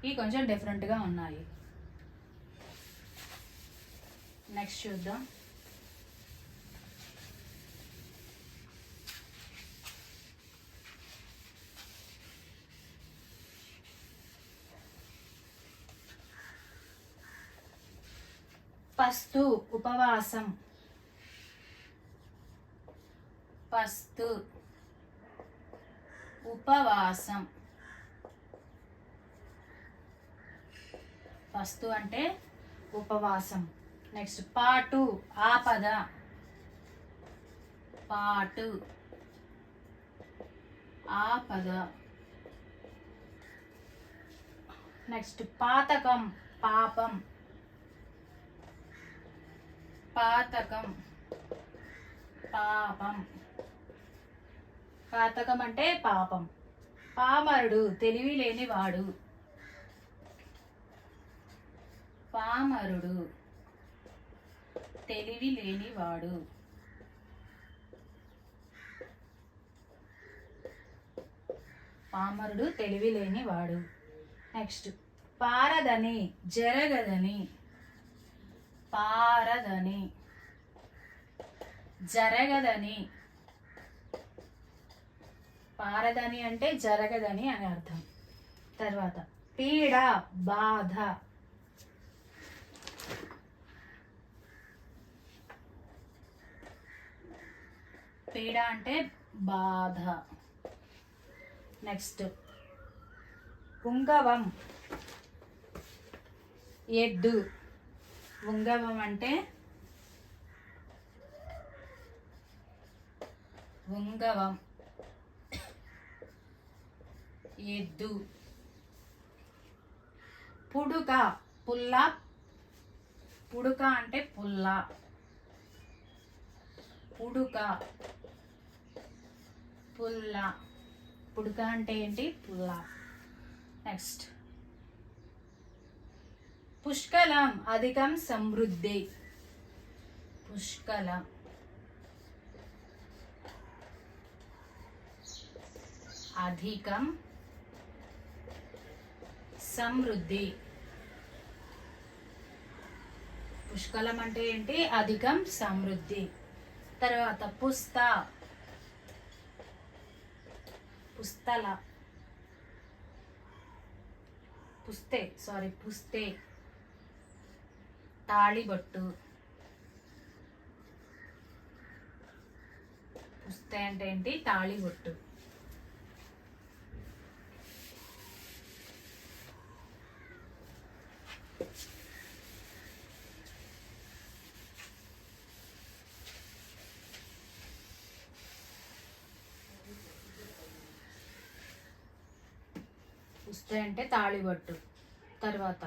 ఇవి కొంచెం డిఫరెంట్గా ఉన్నాయి. నెక్స్ట్ చూద్దాం. పస్తు, ఉపవాసం. పస్తు, ఉపవాసం. పస్తు అంటే ఉపవాసం. నెక్స్ట్ పాటు, ఆపద. పాటు, ఆపద. నెక్స్ట్ పాతకం, పాపం. పాతకం, పాపం. పాతకం అంటే పాపం. పామరుడు, తెలివి లేనివాడు. పామరుడు, తెలివి లేనివాడు. పామరుడు, తెలివి లేనివాడు. నెక్స్ట్ పారదని, జరగదని. పారదని, జరగదని. పారదని అంటే జరగదని అని అర్థం. తర్వాత పీడ, బాధ. పీడ అంటే బాధ. నెక్స్ట్ పుంగవం, ఎద్దు. పుంగవం అంటే పుంగవం, ఎద్దు. పుడుక, పుల్ల. పుడుక అంటే పుల్ల. పుడుక, పుల్ల. పుడుక అంటే ఏంటి? పుల్ల. నెక్స్ట్ పుష్కలం, అధికం, సమృద్ధి. పుష్కలం, అధికం, సమృద్ధి. పుష్కలం అంటే ఏంటి? అధికం, సమృద్ధి. తర్వాత పుస్త, పుస్తల. పుస్తే. తాళిబొట్టు. పుస్తే అంటే ఏంటి? తాళిబొట్టు. పుస్తే అంటే తాళిబొట్టు. తర్వాత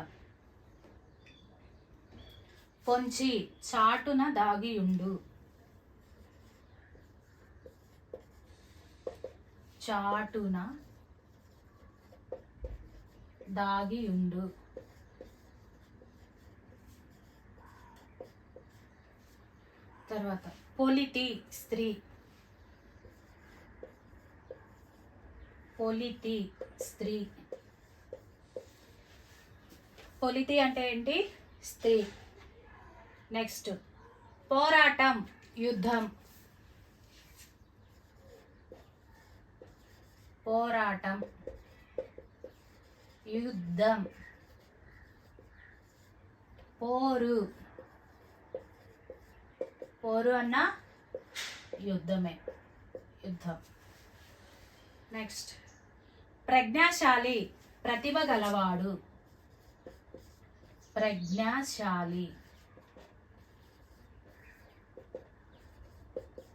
పొంచి, చాటున దాగియుండు. చాటున దాగియుండు. తర్వాత పొలిటి, స్త్రీ. పొలిటి, స్త్రీ. పొలిటి అంటే ఏంటి? స్త్రీ. నెక్స్ట్ పోరాటం, యుద్ధం. పోరాటం, యుద్ధం. పోరు, పోరు అన్న యుద్ధమే, యుద్ధం. నెక్స్ట్ ప్రజ్ఞాశాలి, ప్రతిభ గలవాడు. ప్రజ్ఞాశాలి,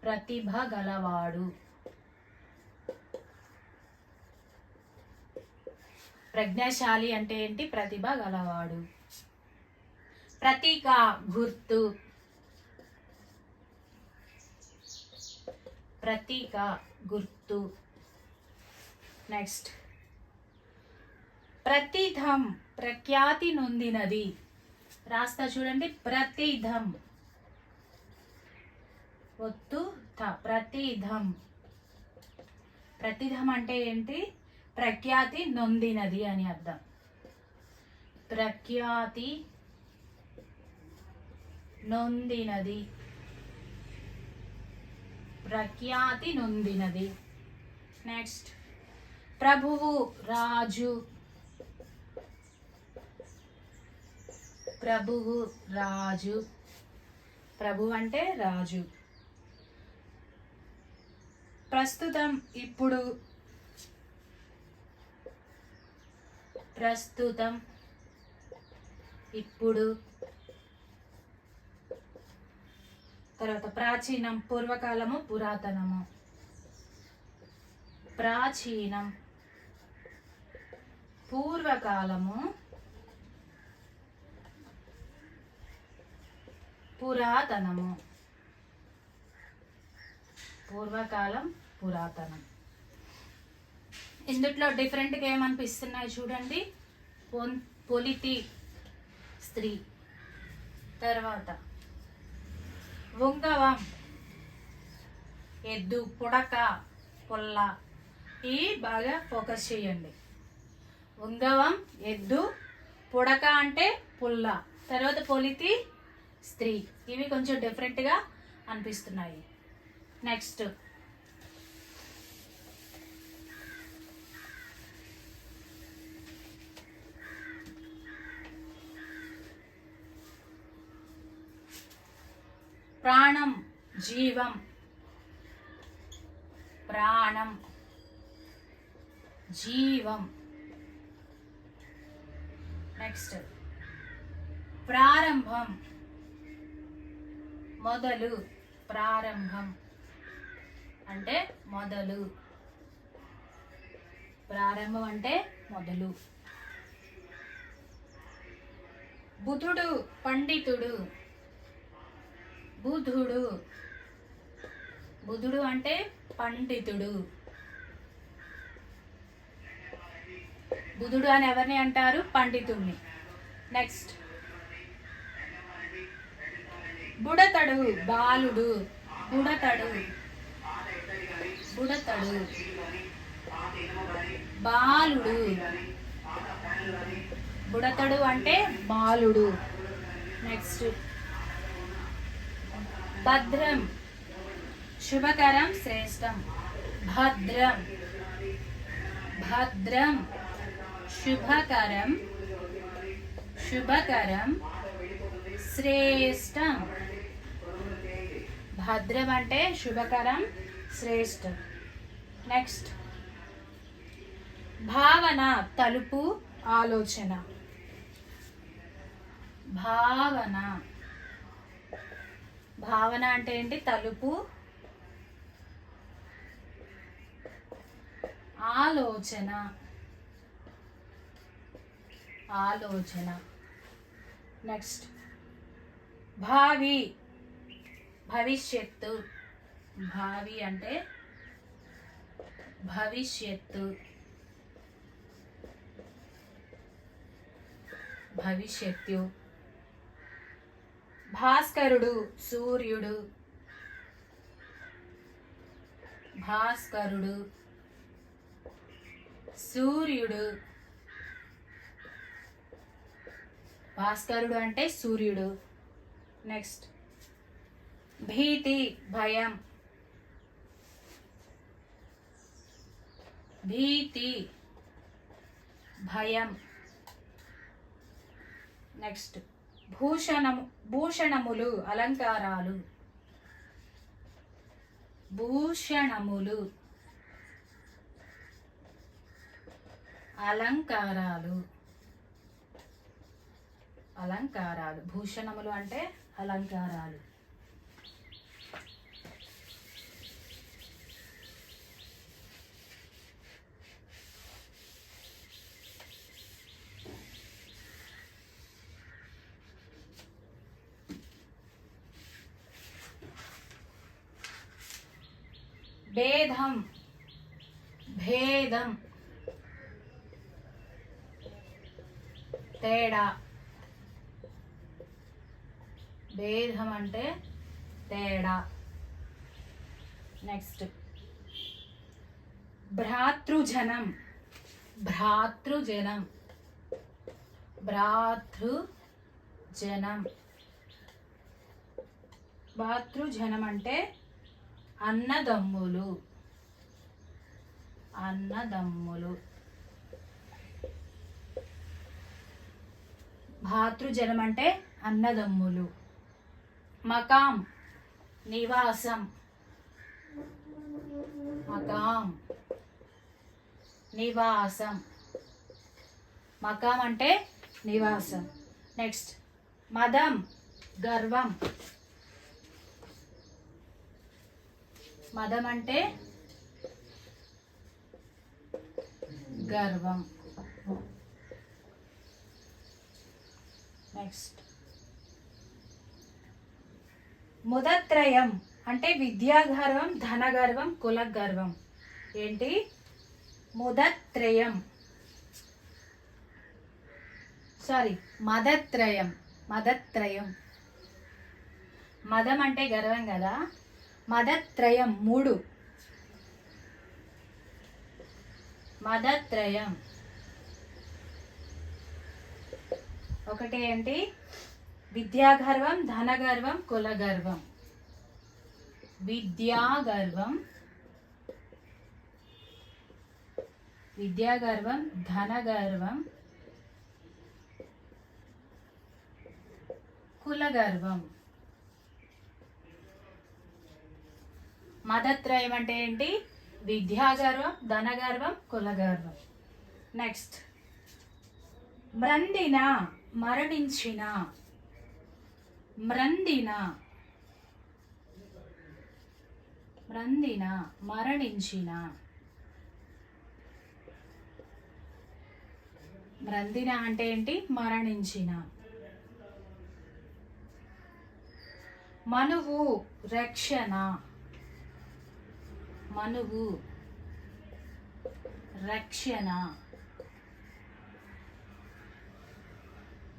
ప్రతిభ గలవాడు. ప్రజ్ఞాశాలి అంటే ఏంటి? ప్రతిభ గలవాడు. ప్రతీక, గుర్తు. ప్రతీక, గుర్తు. నెక్స్ట్ ప్రతిధం, ప్రఖ్యాతి నొందినది. రాస్తా చూడండి. ప్రతిధం, ఒత్తు థ, ప్రతిధం. ప్రతిధం అంటే ఏంటి? ప్రఖ్యాతి నొందినది అని అర్థం. ప్రఖ్యాతి నొందినది, ప్రఖ్యాతి నొందినది. నెక్స్ట్ ప్రభువు, రాజు. ప్రభువు, రాజు. ప్రభు అంటే రాజు. ప్రస్తుతం, ఇప్పుడు. ప్రస్తుతం, ఇప్పుడు. తర్వాత ప్రాచీనం, పూర్వకాలము, పురాతనము. ప్రాచీనం, పూర్వకాలము, పురాతనము. పూర్వకాలం, పురాతనం. ఇందుట్లో డిఫరెంట్గా ఏమనిపిస్తున్నాయి చూడండి. పొలిటి, స్త్రీ. తర్వాత ఉంగవం, ఎద్దు. పుడక, పుల్ల. ఇవి బాగా ఫోకస్ చేయండి. ఉంగవం, ఎద్దు. పుడక అంటే పుల్ల. తర్వాత పొలితి, స్త్రీ. ఇవి కొంచెం డిఫరెంట్గా అనిపిస్తున్నాయి. నెక్స్ట్ ప్రాణం, జీవం. ప్రాణం, జీవం. నెక్స్ట్ ప్రారంభం, మొదలు. ప్రారంభం అంటే మొదలు. ప్రారంభం అంటే మొదలు. బుధుడు, పండితుడు. బుధుడు, బుధుడు అంటే పండితుడు. బుధుడు అని ఎవరిని అంటారు? పండితుడిని. నెక్స్ట్ బుడతడు, బాలుడు. బుడతడు, బుడతడు, బాలుడు. బుడతడు అంటే బాలుడు. నెక్స్ట్ భద్రం, శుభకరం, శ్రేష్టం. భద్రం, భద్రం, శుభకరం, శుభకరం, శ్రేష్టం. భద్రం అంటే శుభకరం, శ్రేష్టం. నెక్స్ట్ భావన, తలుపు, ఆలోచన. భావన, భావన అంటే ఏంటి? తలుపు, ఆలోచన, ఆలోచన. నెక్స్ట్ భావి, భవిష్యత్తు. భావి అంటే భవిష్యత్తు, భవిష్యత్తు. భాస్కరుడు, సూర్యుడు. భాస్కరుడు, సూర్యుడు. భాస్కరుడు అంటే సూర్యుడు. నెక్స్ట్ భీతి భయం, భీతి భయం. నెక్స్ట్ భూషణములు అలంకారాలు, భూషణములు అలంకారాలు, అలంకారాలు. భూషణములు అంటే అలంకారాలు. భేదం భేదం, తేడా. భేదం అంటే తేడా. నెక్స్ట్ భ్రాతృజనం, భ్రాతృజనం, భ్రాతృజనం. భ్రాతృజనం అంటే అన్నదమ్ములు, అన్నదమ్ములు. భాతృజనం అంటే అన్నదమ్ములు. మకాం నివాసం, మకాం నివాసం, మకాం అంటే నివాసం. నెక్స్ట్ మదం గర్వం, మదం అంటే గర్వం. నెక్స్ట్ ముదత్రయం అంటే విద్యాగర్వం, ధనగర్వం, కులగర్వం. ఏంటి? ముదత్రయం, సారీ మదత్రయం, మదత్రయం. మదం అంటే గర్వం కదా, మదత్రయం మూడు. మదత్రయం ఒకటి ఏంటి? విద్యాగర్వం, ధనగర్వం, కులగర్వం. విద్యాగర్వం, విద్యాగర్వం, ధనగర్వం, కులగర్వం. మదత్రయం అంటే ఏంటి? విద్యాగర్వం, ధనగర్వం, కులగర్వం. నెక్స్ట్ మ్రందిన మరణించిన, మ్రందిన, మ్రందిన మరణించిన. మ్రందిన అంటే ఏంటి? మరణించిన. మనువు రక్షణ, మనువు రక్షణ.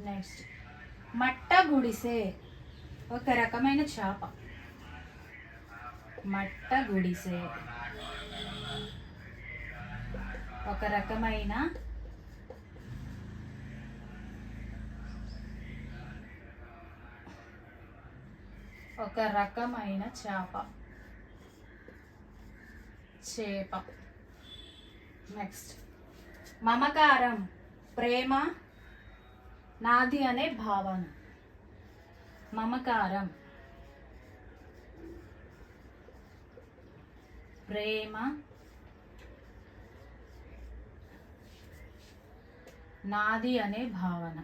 నెక్స్ట్ మట్ట గుడిసె, ఒక రకమైన చేప. మట్ట గుడిసె ఒక రకమైన చేప, చేప. నెక్స్ట్ మమకారం ప్రేమ, నాది అనే భావన. మమకారం ప్రేమ, నాది అనే భావన.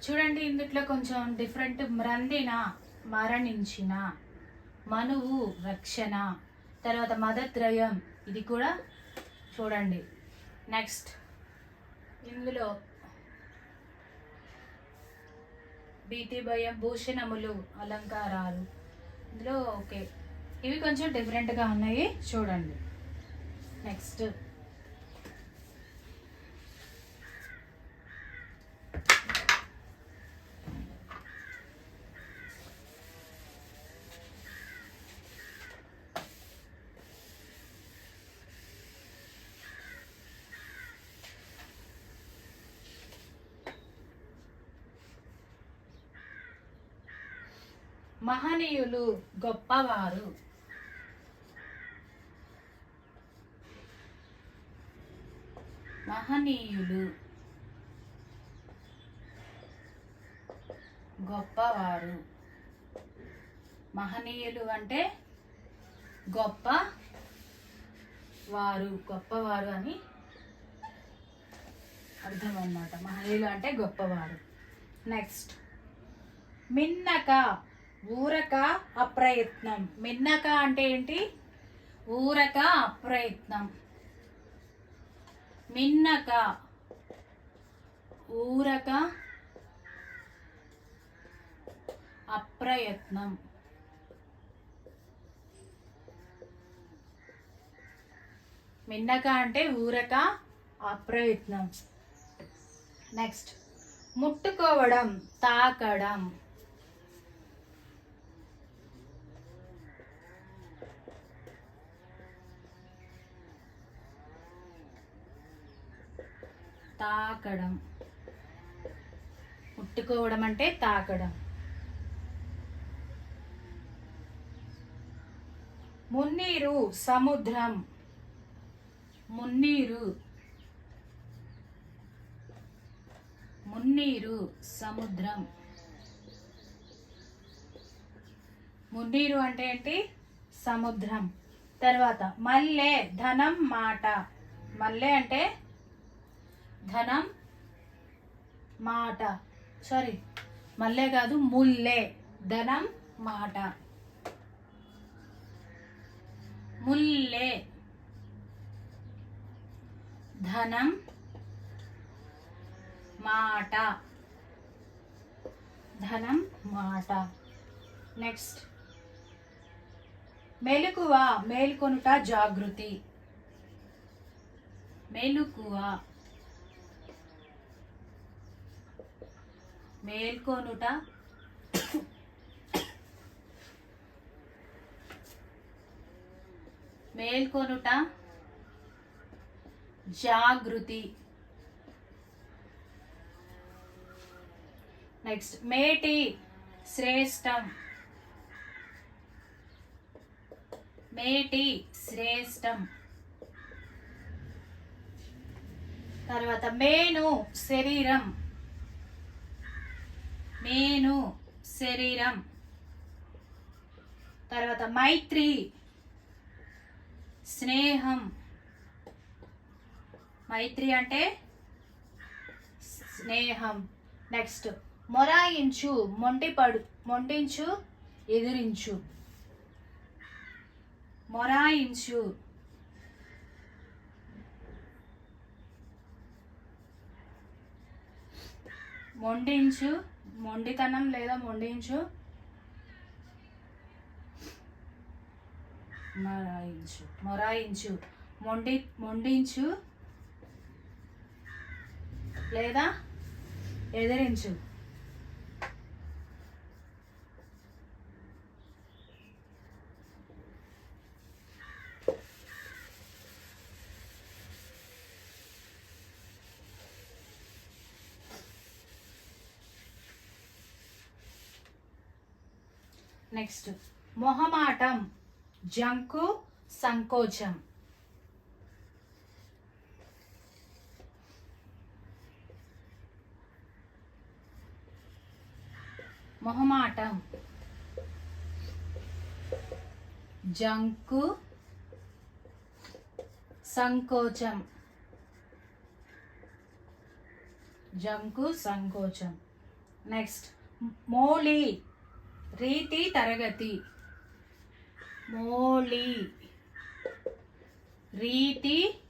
చూడండి ఇందులో కొంచెం డిఫరెంట్. మ్రందిన మరణించిన, మనువు రక్షణ, తర్వాత మదత్రయం ఇది కూడా చూడండి. నెక్స్ట్ ఇందులో భీతి భయం, భూషణములు అలంకారాలు. ఇందులో ఓకే ఇవి కొంచెం డిఫరెంట్గా ఉన్నాయి చూడండి. నెక్స్ట్ మహనీయులు గొప్పవారు. మహనీయులు గొప్పవారు. మహనీయులు అంటే గొప్ప వారు, గొప్పవారు అని అర్థం అన్నమాట. మహనీయులు అంటే గొప్పవారు. నెక్స్ట్ మిన్నక ఊరక అప్రయత్నం. మిన్నక అంటే ఏంటి? ఊరక అప్రయత్నం. మిన్నక ఊరక అప్రయత్నం. మిన్నక అంటే ఊరక అప్రయత్నం. నెక్స్ట్ ముట్టుకోవడం, తాకడం. తాకడం. ముట్టుకోవడం అంటే తాకడం. మున్నీరు సముద్రం. మున్నీరు మున్నీరు సముద్రం. మున్నీరు అంటే ఏంటి? సముద్రం. తర్వాత మల్లె ధనం మాట. మల్లె అంటే ధనం మాట. సారీ, మల్లె కాదు, ముల్లె. ధనం మాట. ముల్లె ధనం మాట. ధనం మాట. నెక్స్ట్ మెలకువ మేల్కొనుట జాగృతి. మెలకువ మేల్కొనుట మేల్కొనుట జాగృతి. నెక్స్ట్ మేటి శ్రేష్టం. మేటి శ్రేష్టం. తర్వాత మేను శరీరం. మేను శరీరం. తర్వాత మైత్రి స్నేహం. మైత్రి అంటే స్నేహం. నెక్స్ట్ మొరాయించు మొండించు ఎదిరించు. మొరాయించు మొండించు, మొండితనం లేదా మొండించు. మొరాయించు మొండించు లేదా ఎదిరించు. నెక్స్ట్ మొహమాటం జంకు సంకోచం. మొహమాటం జంకు సంకోచం. జంకు సంకోచం. నెక్స్ట్ మోలి రీతి తరగతి. మోలి రీతి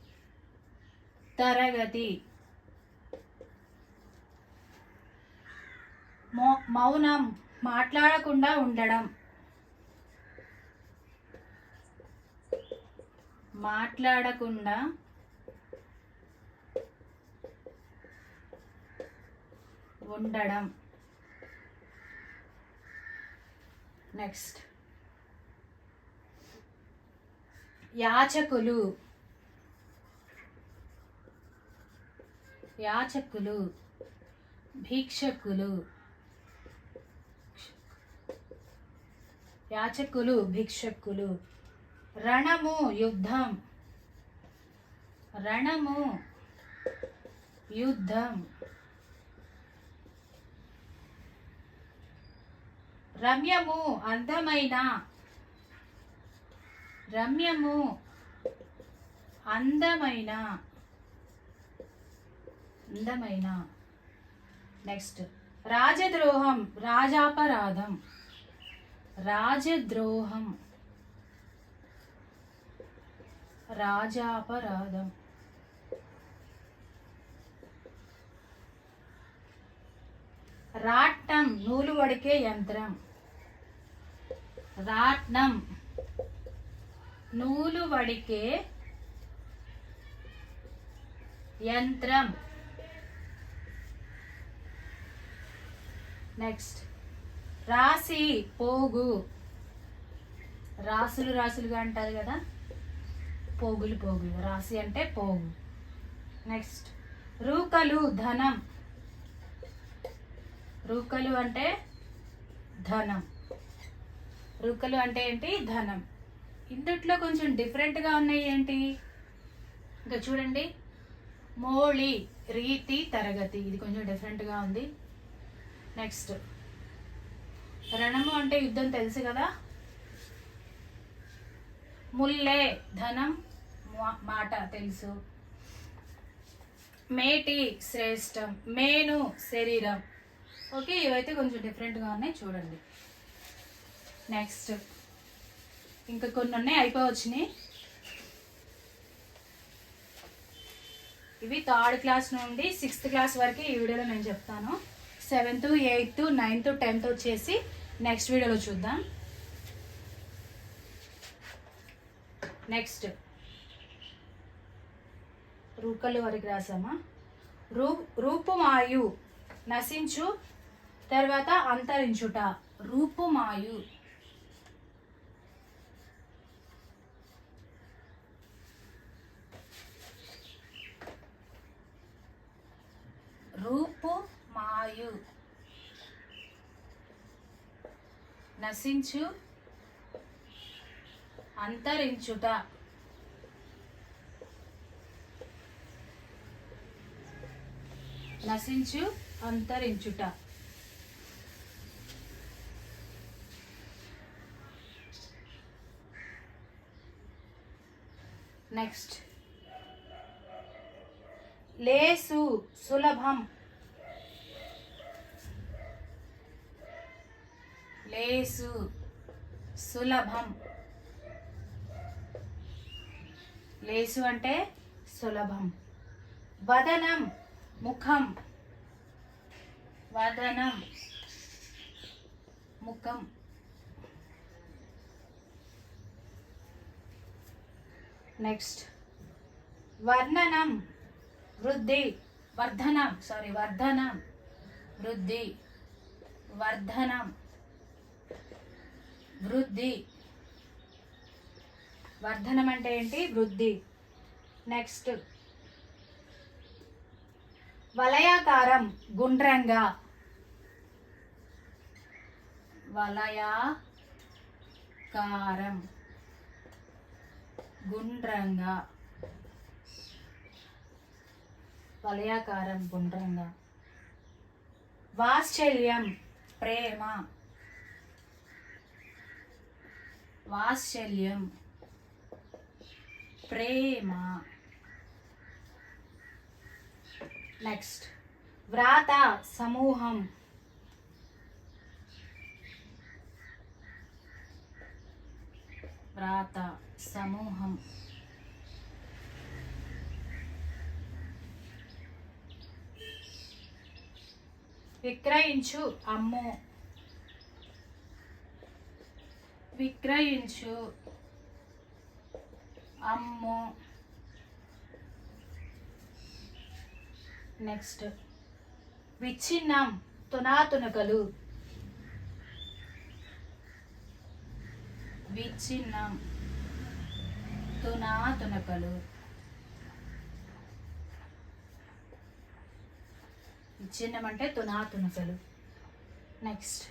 తరగతి. మౌనం మాట్లాడకుండా ఉండడం. మాట్లాడకుండా ఉండడం. నెక్స్ట్ యాచకులు. యాచకులు భిక్షకులు. యాచకులు భిక్షకులు. రణము యుద్ధం, రణము యుద్ధం. రమ్యము అందమైన, రమ్యము అందమైన, అందమైన. నెక్స్ట్ రాజద్రోహం రాజాపరాధం, రాజద్రోహం రాజాపరాధం. రాట్నం నూలు వడికే యంత్రం, రాట్నం నూలు వడికే యంత్రం. నెక్స్ట్ రాశి పోగు, రాసులు రాసులుగా అంటారు కదా, పోగులు పోగులు, రాశి అంటే పోగు. నెక్స్ట్ రూకలు ధనం, రూకలు అంటే ధనం, రూకలు అంటే ఏంటి ధనం. ఇందుట్లో కొంచెం డిఫరెంట్గా ఉన్నాయి ఏంటి, ఇంకా చూడండి. మోళి రీతి తరగతి, ఇది కొంచెం డిఫరెంట్గా ఉంది. నెక్స్ట్ రణము అంటే యుద్ధం తెలుసు కదా. ముల్లే ధనం మాట తెలుసు. మేటి శ్రేష్టం, మేను శరీరం. ఓకే, ఇవైతే కొంచెం డిఫరెంట్గా ఉన్నాయి చూడండి. నెక్స్ట్ ఇంకా కొన్ని ఉన్నాయి, అయిపోవచ్చినాయి. ఇవి 3rd క్లాస్ నుండి 6th క్లాస్ వరకు ఈ వీడియోలో నేను చెప్తాను. 7th, 8th, 9th, 10th వచ్చేసి నెక్స్ట్ వీడియోలో చూద్దాం. నెక్స్ట్ రూకలు వరకు రాసామా. రూపుమాయు నశించు, తర్వాత అంతరించుట. రూపుమాయు, రూపుమాయు నశించు, అంతరించుట. నశించు అంతరించుట. నెక్స్ట్ లేసు సులభం, లేసు సులభం. లేసు అంటే సులభం. వదనం ముఖం, వదనం ముఖం. నెక్స్ట్ వర్ణనం వృద్ధి, వర్ధనం వర్ధనం, వృద్ధి, వర్ధనం, వృద్ధి. వర్ధనం అంటే ఏంటి వృద్ధి. నెక్స్ట్ వలయాకారం గుండ్రంగా, వలయాకారం గుండ్రంగా, వలయాకారం గుండ్రంగా. వాత్సల్యం ప్రేమ, వాత్సల్యం ప్రేమ. నెక్స్ట్ వ్రాత సమూహం, వ్రాత సమూహం. విక్రయించు అమ్ము, విక్రయించు అమ్ము. నెక్స్ట్ విచ్ఛిన్నం తునాతునకలు, విచ్ఛిన్నం తునాతునకలు. విచ్ఛిన్నం అంటే తునాతునకలు. నెక్స్ట్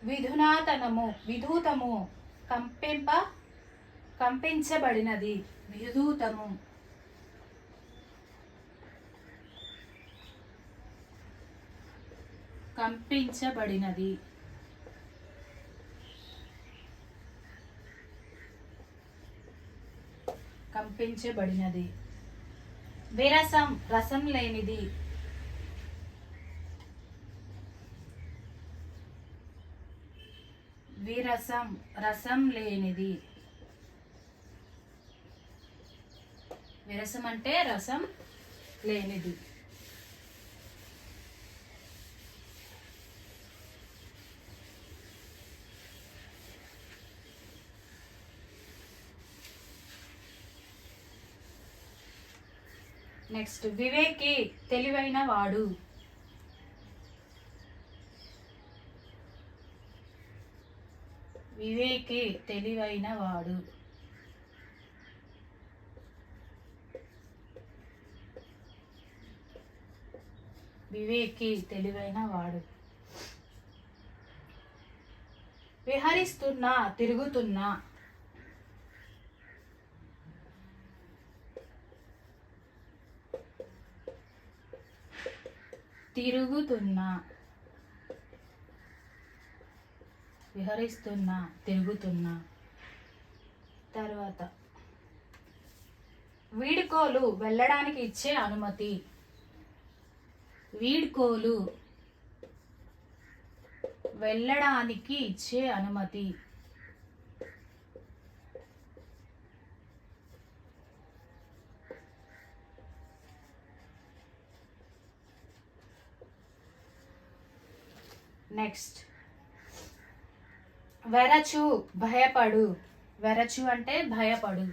విధునాతనము, విధూతము, కంపించబడినది, విధూతము. కంపించబడినది. కంపించబడినది. విరసం, రసం లేనిది. విరసం, రసం లేనిది. విరసం అంటే రసం లేనిది. నెక్స్ట్ వివేకి, తెలివైన వాడు. వివేకి, తెలివైన వాడు. వివేకి, తెలివైన వాడు. విహరిస్తున్నా, తిరుగుతున్నా. తిరుగుతున్నా. విహరిస్తున్నా, తిరుగుతున్నా. తర్వాత వీడ్కోలు, వెళ్ళడానికి ఇచ్చే అనుమతి. వీడ్కోలు, వెళ్ళడానికి ఇచ్చే అనుమతి. నెక్స్ట్ వెరచు, భయపడు. వెరచు అంటే భయపడు.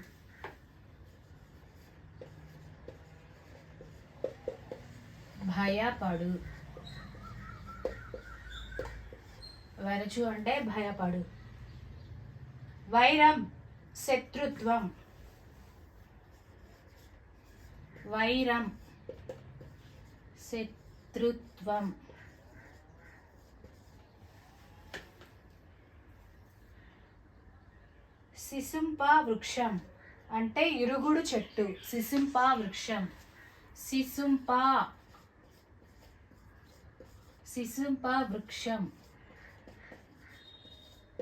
భయపడు. వెరచు అంటే భయపడు. వైరం, శత్రుత్వం. వైరం, శత్రుత్వం. సిసుంప వృక్షం అంటే ఇరుగుడు చెట్టు. సిసుంప వృక్షం. సిసుంప, సిసుంప వృక్షం.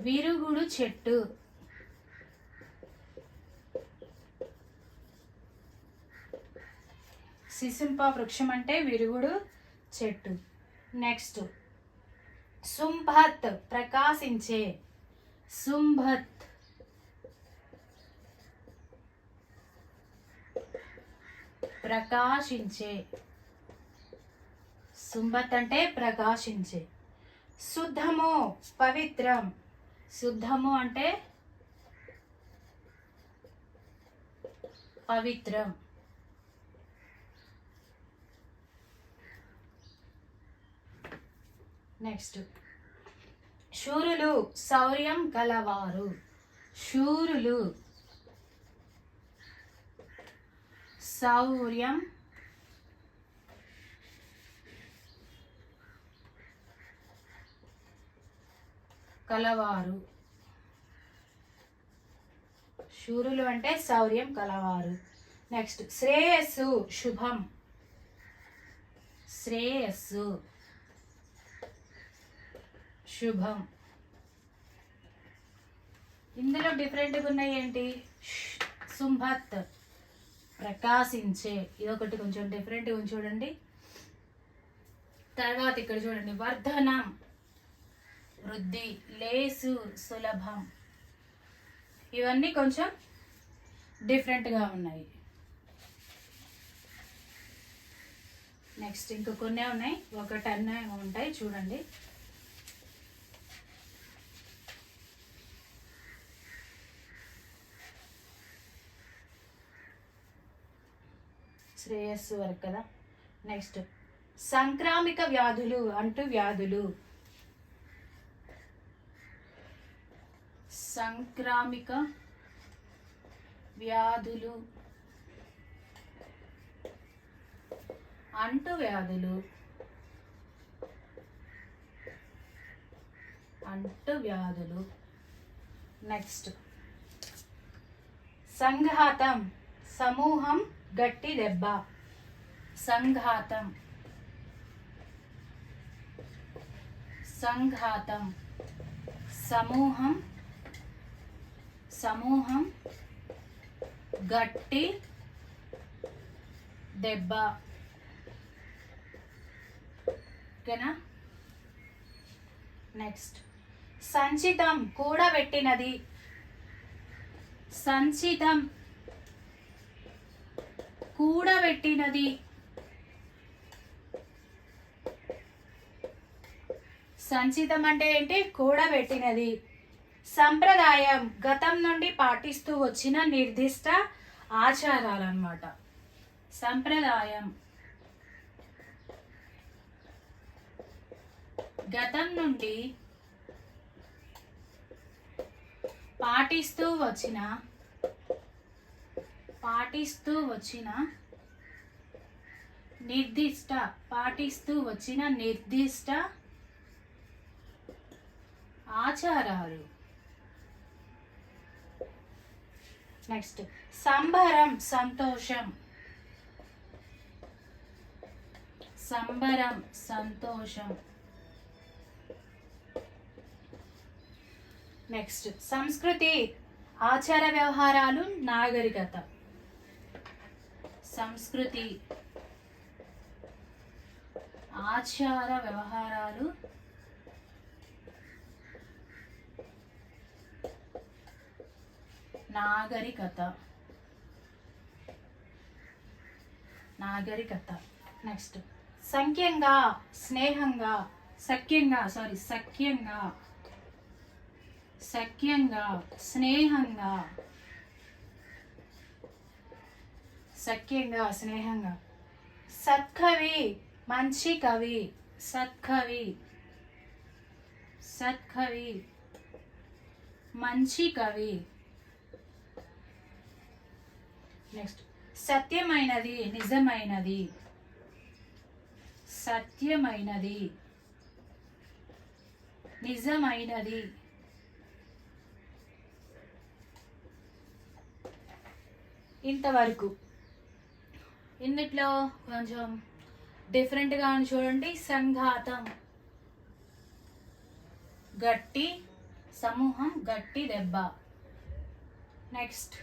విరుగుడు చెట్టు. సిసుంప వృక్షం అంటే విరుగుడు చెట్టు. నెక్స్ట్ శుంభత్, ప్రకాశించే. శుంభత్, ప్రకాశించే. శుంభత్ అంటే ప్రకాశించే. శుద్ధము, పవిత్రం. శుద్ధము అంటే పవిత్రం. నెక్స్ట్ శూరులు, శౌర్యం కలవారు. శూరులు, శౌర్యం కలవారు. శూరులు అంటే శౌర్యం కలవారు. నెక్స్ట్ శ్రేయస్సు, శుభం. శ్రేయస్సు, శుభం. ఇందులో డిఫరెంట్గా ఉన్నాయి ఏంటి? శుంభత్, ప్రకాశించే. ఇదొకటి కొంచెం డిఫరెంట్గా ఉంది చూడండి. తర్వాత ఇక్కడ చూడండి వర్ధనం, వృద్ధి. లేసు, సులభం. ఇవన్నీ కొంచెం డిఫరెంట్గా ఉన్నాయి. నెక్స్ట్ ఇంకా కొన్ని ఉన్నాయి, ఒక 10 ఉంటాయి చూడండి. శ్రేయస్సు వరకు కదా. నెక్స్ట్ సంక్రామిక వ్యాధులు, అంటు వ్యాధులు. సంక్రామిక వ్యాధులు, అంటు వ్యాధులు. అంటు వ్యాధులు. నెక్స్ట్ సంఘాతం, సమూహం, గట్టి దెబ్బ. సంఘాతం, సంఘాతం, సమూహం, సమూహం, గట్టి దెబ్బ. ఓకేనా? నెక్స్ట్ సంచితం, కూడబెట్టినది. సంచితం, కూడబెట్టినది. సంచితం అంటే ఏంటి? కూడబెట్టినది. సంప్రదాయం, గతం నుండి పాటిస్తూ వచ్చిన నిర్దిష్ట ఆచారాలు అన్నమాట. సంప్రదాయం, గతం నుండి పాటిస్తూ వచ్చిన నిర్దిష్ట ఆచారాలు. నెక్స్ట్ సంబరం, సంతోషం. సంబరం, సంతోషం. నెక్స్ట్ సంస్కృతి, ఆచార వ్యవహారాలు, నాగరికత. సంస్కృతి, ఆచార వ్యవహారాలు, నాగరికత. నాగరికత. నెక్స్ట్ సఖ్యంగా, స్నేహంగా, సఖ్యంగా, స్నేహంగా, సఖ్యంగా, స్నేహంగా. సత్కవి, మంచి కవి. సత్కవి, మంచి కవి. నెక్స్ట్ సత్యమైనది, నిజమైనది. సత్యమైనది, నిజమైనది. ఇంతవరకు. ఇందులో కొంచెం డిఫరెంట్గా చూడండి. సంఘాతం, గట్టి, సమూహం, గట్టి దెబ్బ. నెక్స్ట్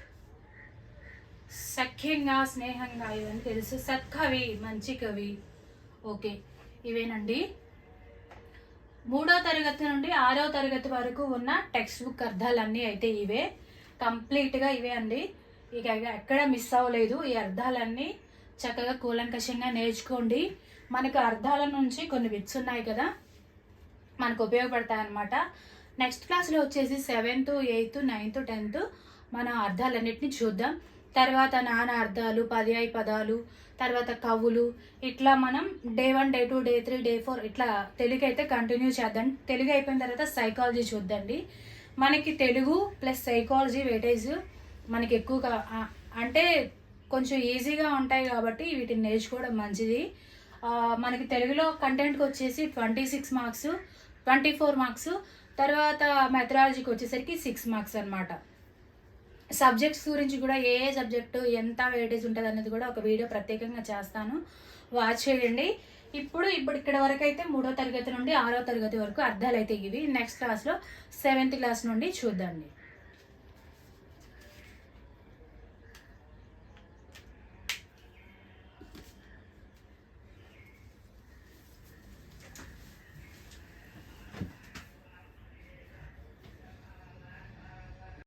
సఖ్యంగా, స్నేహంగా, ఇవన్నీ తెలుసు. సత్కవి, మంచి కవి. ఓకే, ఇవేనండి 3వ తరగతి నుండి 6వ తరగతి వరకు ఉన్న టెక్స్ట్ బుక్ అర్థాలన్నీ అయితే ఇవే. కంప్లీట్గా ఇవే అండి. ఇక ఎక్కడ మిస్ అవ్వలేదు. ఈ అర్థాలన్నీ చక్కగా కూలంకషంగా నేర్చుకోండి. మనకు అర్థాల నుంచి కొన్ని బిట్స్ ఉన్నాయి కదా, మనకు ఉపయోగపడతాయి అన్నమాట. నెక్స్ట్ క్లాస్లో వచ్చేసి 7th, 8th, 9th, 10th మన అర్థాలన్నిటిని చూద్దాం. తర్వాత నానా అర్థాలు, పర్యాయ పదాలు, తర్వాత కవులు, ఇట్లా మనం డే 1, డే 2, డే 3, డే 4 ఇట్లా తెలుగు అయితే కంటిన్యూ చేద్దాం. తెలుగు అయిపోయిన తర్వాత సైకాలజీ చూద్దండి. మనకి తెలుగు ప్లస్ సైకాలజీ వెయిటేజ్ మనకి ఎక్కువగా అంటే కొంచెం ఈజీగా ఉంటాయి కాబట్టి వీటిని నేర్చుకోవడం మంచిది. మనకి తెలుగులో కంటెంట్కి వచ్చేసి 26 మార్క్స్, 24 మార్క్స్. తర్వాత మెథడాలజీకి వచ్చేసరికి 6 మార్క్స్ అనమాట. సబ్జెక్ట్స్ గురించి కూడా ఏ సబ్జెక్టు ఎంత వెయిటేజ్ ఉంటుంది అనేది కూడా ఒక వీడియో ప్రత్యేకంగా చేస్తాను, వాచ్ చేయండి. ఇప్పుడు ఇక్కడ వరకు అయితే 3వ తరగతి నుండి 6వ తరగతి వరకు అర్థాలు అయితే ఇవి. నెక్స్ట్ క్లాస్లో 7th క్లాస్ నుండి చూద్దాండి.